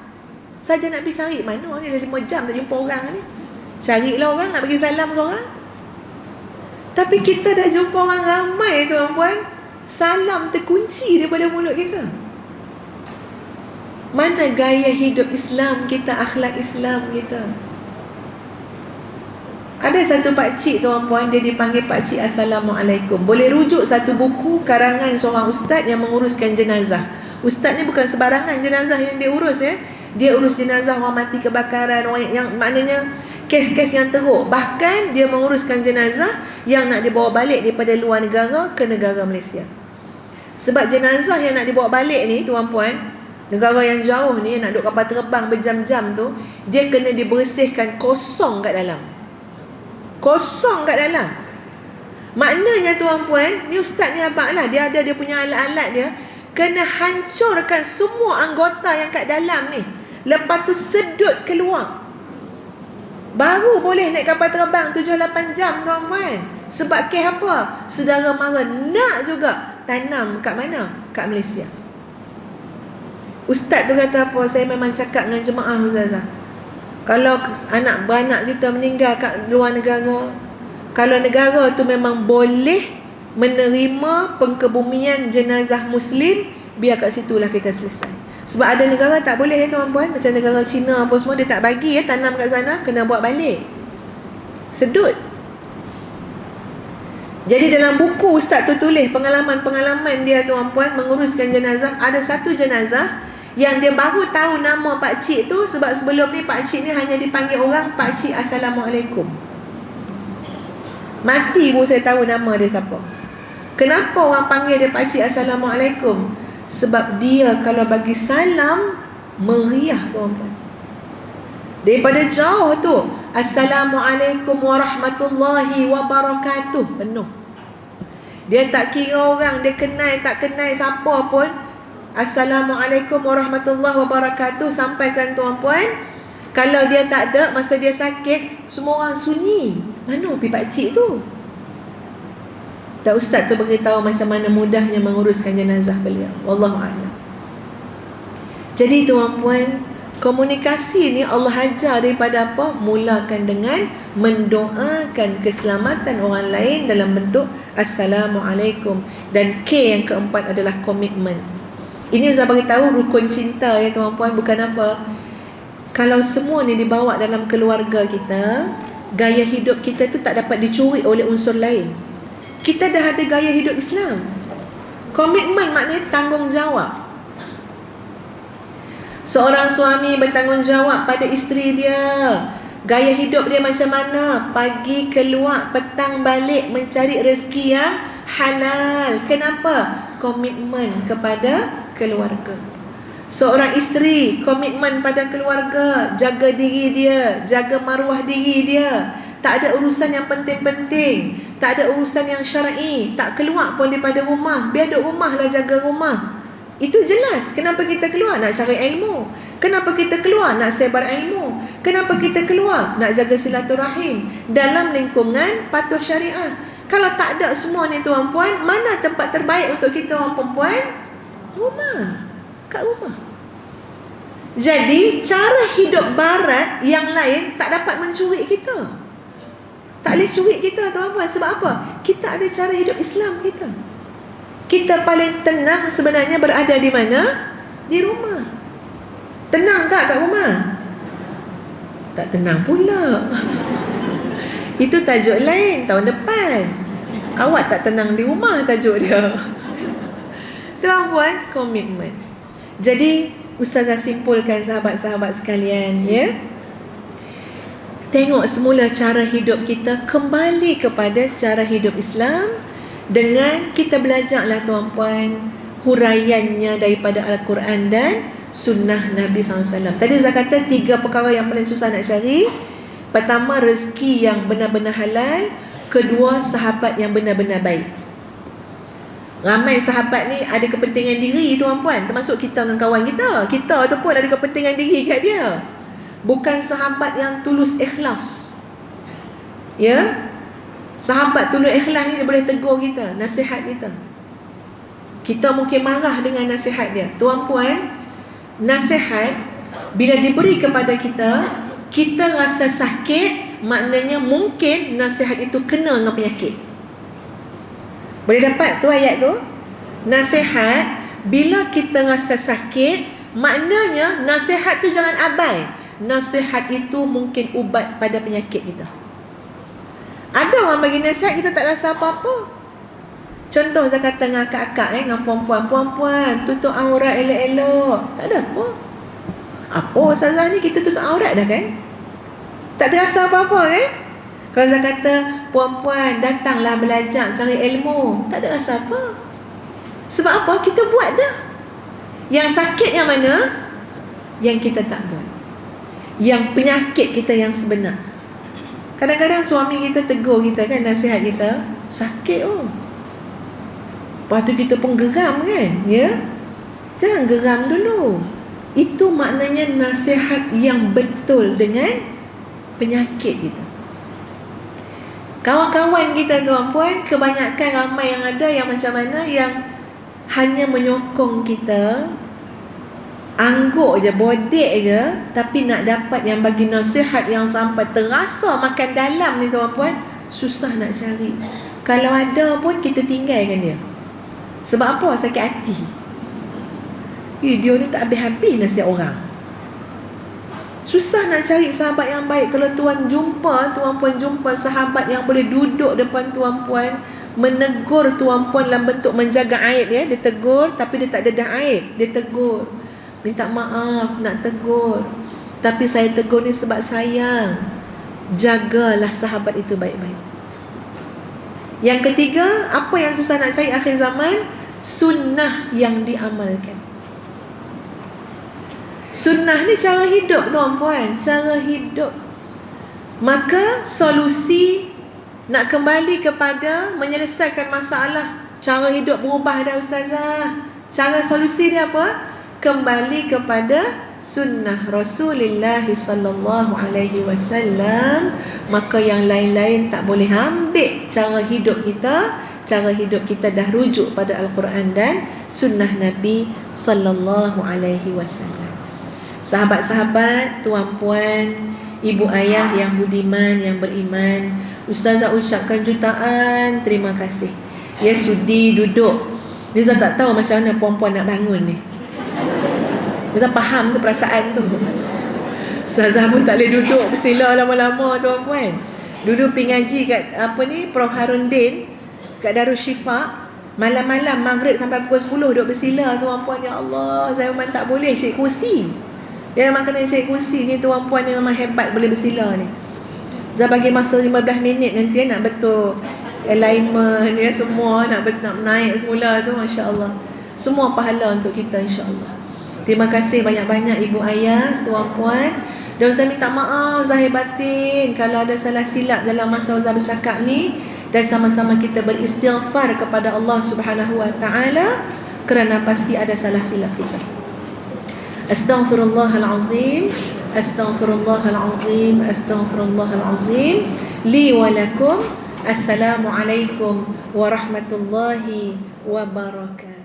Saja nak pergi cari. Mana ni dah 5 jam tak jumpa orang ni. Carilah orang nak bagi salam seorang. Tapi kita dah jumpa orang ramai, tuan-puan, salam terkunci daripada mulut kita. Mana gaya hidup Islam kita, akhlak Islam kita? Ada satu pakcik, tuan-puan, dia dipanggil Pakcik Assalamualaikum. Boleh rujuk satu buku karangan seorang ustaz yang menguruskan jenazah. Ustaz ni bukan sebarangan jenazah yang dia urus, ya. Dia urus jenazah orang mati kebakaran, orang yang maknanya kes-kes yang teruk. Bahkan dia menguruskan jenazah yang nak dibawa balik daripada luar negara ke negara Malaysia. Sebab jenazah yang nak dibawa balik ni tuan-puan, negara yang jauh ni, nak duduk kapal terbang berjam-jam tu, dia kena dibersihkan kosong kat dalam. Kosong kat dalam. Maknanya tuan-puan, ni ustaz ni abang lah, dia ada dia punya alat-alat dia, kena hancurkan semua anggota yang kat dalam ni. Lepas tu sedut keluar. Baru boleh naik kapal terbang 7-8 jam tuan-puan. Sebab kes apa? Saudara mara nak juga tanam kat mana? Kat Malaysia. Ustaz tu kata apa? Saya memang cakap dengan jemaah ustazah, kalau anak beranak kita meninggal kat luar negara, kalau negara tu memang boleh menerima pengkebumian jenazah Muslim, biar kat situlah kita selesai. Sebab ada negara tak boleh ya tuan-puan, macam negara China apa semua, dia tak bagi ya tanam kat sana, kena buat balik. Sedut. Jadi dalam buku ustaz tu tulis pengalaman-pengalaman dia tuan-puan menguruskan jenazah. Ada satu jenazah yang dia baru tahu nama pakcik tu, sebab sebelum ni pakcik ni hanya dipanggil orang Pakcik Assalamualaikum. Mati pun saya tahu nama dia siapa. Kenapa orang panggil dia Pakcik Assalamualaikum? Sebab dia kalau bagi salam meriah tuan-puan. Daripada jauh tu, Assalamualaikum warahmatullahi wabarakatuh, penuh. Dia tak kira orang, dia kenal tak kenal siapa pun, Assalamualaikum warahmatullahi wabarakatuh, sampaikan tuan-puan. Kalau dia tak ada, masa dia sakit, semua orang sunyi. Mana pergi pakcik tu? Dan ustaz tu beritahu macam mana mudahnya menguruskan jenazah beliau. Wallahu'alam. Jadi tuan-puan, komunikasi ni Allah ajar daripada apa? Mulakan dengan mendoakan keselamatan orang lain dalam bentuk Assalamualaikum. Dan K yang keempat adalah komitmen. Ini Ustaz beritahu rukun cinta ya tuan-puan, bukan apa. Kalau semua ni dibawa dalam keluarga kita, gaya hidup kita tu tak dapat dicuri oleh unsur lain. Kita dah ada gaya hidup Islam. Komitmen maknanya tanggungjawab. Seorang suami bertanggungjawab pada isteri dia. Gaya hidup dia macam mana? Pagi keluar, petang balik, mencari rezeki yang halal. Kenapa? Komitmen kepada keluarga. Seorang isteri komitmen pada keluarga, jaga diri dia, jaga maruah diri dia. Tak ada urusan yang penting-penting, tak ada urusan yang syar'i, tak keluar pun daripada rumah. Biar duduk rumah lah, jaga rumah. Itu jelas. Kenapa kita keluar? Nak cari ilmu. Kenapa kita keluar? Nak sebar ilmu. Kenapa kita keluar? Nak jaga silaturahim dalam lingkungan patuh syariah. Kalau tak ada semua ni tuan-puan, mana tempat terbaik untuk kita orang perempuan? Rumah. Kat rumah. Jadi cara hidup barat yang lain tak dapat mencuri kita. Tak boleh curi kita tuan-puan. Sebab apa? Kita ada cara hidup Islam kita. Kita paling tenang sebenarnya berada di mana? Di rumah. Tenang tak kat rumah? Tak tenang pula. Itu tajuk lain tahun depan. Awak tak tenang di rumah tajuk dia. Tuan-puan, komitmen. Jadi Ustazah simpulkan sahabat-sahabat sekalian ya. Tengok semula cara hidup kita, kembali kepada cara hidup Islam. Dengan kita belajarlah tuan-puan huraiannya daripada Al-Quran dan Sunnah Nabi SAW. Tadi Ustaz kata 3 perkara yang paling susah nak cari. Pertama, rezeki yang benar-benar halal. Kedua, sahabat yang benar-benar baik. Ramai sahabat ni ada kepentingan diri tuan-puan, termasuk kita dengan kawan kita. Kita tu pun ada kepentingan diri kat dia. Bukan sahabat yang tulus ikhlas. Ya? Sahabat tulus ikhlas ni dia boleh tegur kita, nasihat kita. Kita mungkin marah dengan nasihat dia. Tuan-puan, nasihat bila diberi kepada kita, kita rasa sakit, maknanya mungkin nasihat itu kena dengan penyakit. Boleh dapat tu ayat tu? Nasihat bila kita rasa sakit, maknanya nasihat tu jangan abai. Nasihat itu mungkin ubat pada penyakit kita. Ada orang bagi nasihat kita tak rasa apa-apa. Contoh saya kata dengan akak-akak dengan puan-puan, puan-puan tutup aurat elok-elok. Tak ada apa. Apa Ustazah ni, kita tutup aurat dah kan? Tak terasa apa-apa kan? Kalau saya kata puan-puan, datanglah belajar, cari ilmu. Tak ada rasa apa. Sebab apa? Kita buat dah. Yang sakit yang mana? Yang kita tak buat. Yang penyakit kita yang sebenar. Kadang-kadang suami kita tegur kita kan, nasihat kita, sakit Lepas tu kita pun geram kan, ya? Jangan geram dulu. Itu maknanya nasihat yang betul dengan penyakit kita. Kawan-kawan kita tuan-puan, kebanyakan ramai yang ada yang macam mana, yang hanya menyokong kita, angguk je, bodek je, tapi nak dapat yang bagi nasihat yang sampai terasa makan dalam ni tuan-puan, susah nak cari. Kalau ada pun kita tinggalkan dia. Sebab apa? Sakit hati. Dia ni tak habis-habis nasihat orang. Susah nak cari sahabat yang baik. Kalau tuan-puan jumpa sahabat yang boleh duduk depan tuan-puan, menegur tuan-puan dalam bentuk menjaga aib, ya. Dia tegur tapi dia tak dedah aib. Dia tegur, minta maaf, nak tegur, tapi saya tegur ni sebab sayang. Jagalah sahabat itu baik-baik. Yang ketiga, apa yang susah nak cari akhir zaman? Sunnah yang diamalkan. Sunnah ni cara hidup tuan-puan, cara hidup. Maka solusi nak kembali kepada menyelesaikan masalah, cara hidup berubah dah ustazah. Cara solusi dia apa? Kembali kepada sunnah Rasulullah sallallahu alaihi wasallam. Maka yang lain-lain tak boleh ambil cara hidup kita. Cara hidup kita dah rujuk pada Al-Quran dan sunnah Nabi sallallahu alaihi wasallam. Sahabat-sahabat, tuan-puan, ibu ayah yang budiman, yang beriman, ustazah ucapkan jutaan terima kasih. Ya, sudi duduk. Ustazah tak tahu macam mana puan-puan nak bangun ni. Ustazah faham tu perasaan tu. Ustazah pun tak boleh duduk bersila lama-lama tuan-puan. Dulu pergi ngaji kat Prof Harundin kat Darul Syifa, malam-malam maghrib sampai pukul 10 duduk bersila tuan-puan. Ya Allah, saya memang tak boleh cari kursi. Ya, memang kena cari kursi ni tuan-puan, ni memang hebat boleh bersila ni. Ustazah bagi masa 15 minit nanti nak betul alignment ya, semua nak naik semula tu, masya-Allah. Semua pahala untuk kita insya-Allah. Terima kasih banyak-banyak ibu ayah, tuan-puan. Dan saya minta maaf zahir batin kalau ada salah silap dalam masa Ustazah bercakap ni, dan sama-sama kita beristighfar kepada Allah Subhanahu wa taala kerana pasti ada salah silap kita. Astaghfirullahalazim, astaghfirullahalazim, astaghfirullahalazim li wa lakum. Assalamualaikum warahmatullahi wabarakatuh.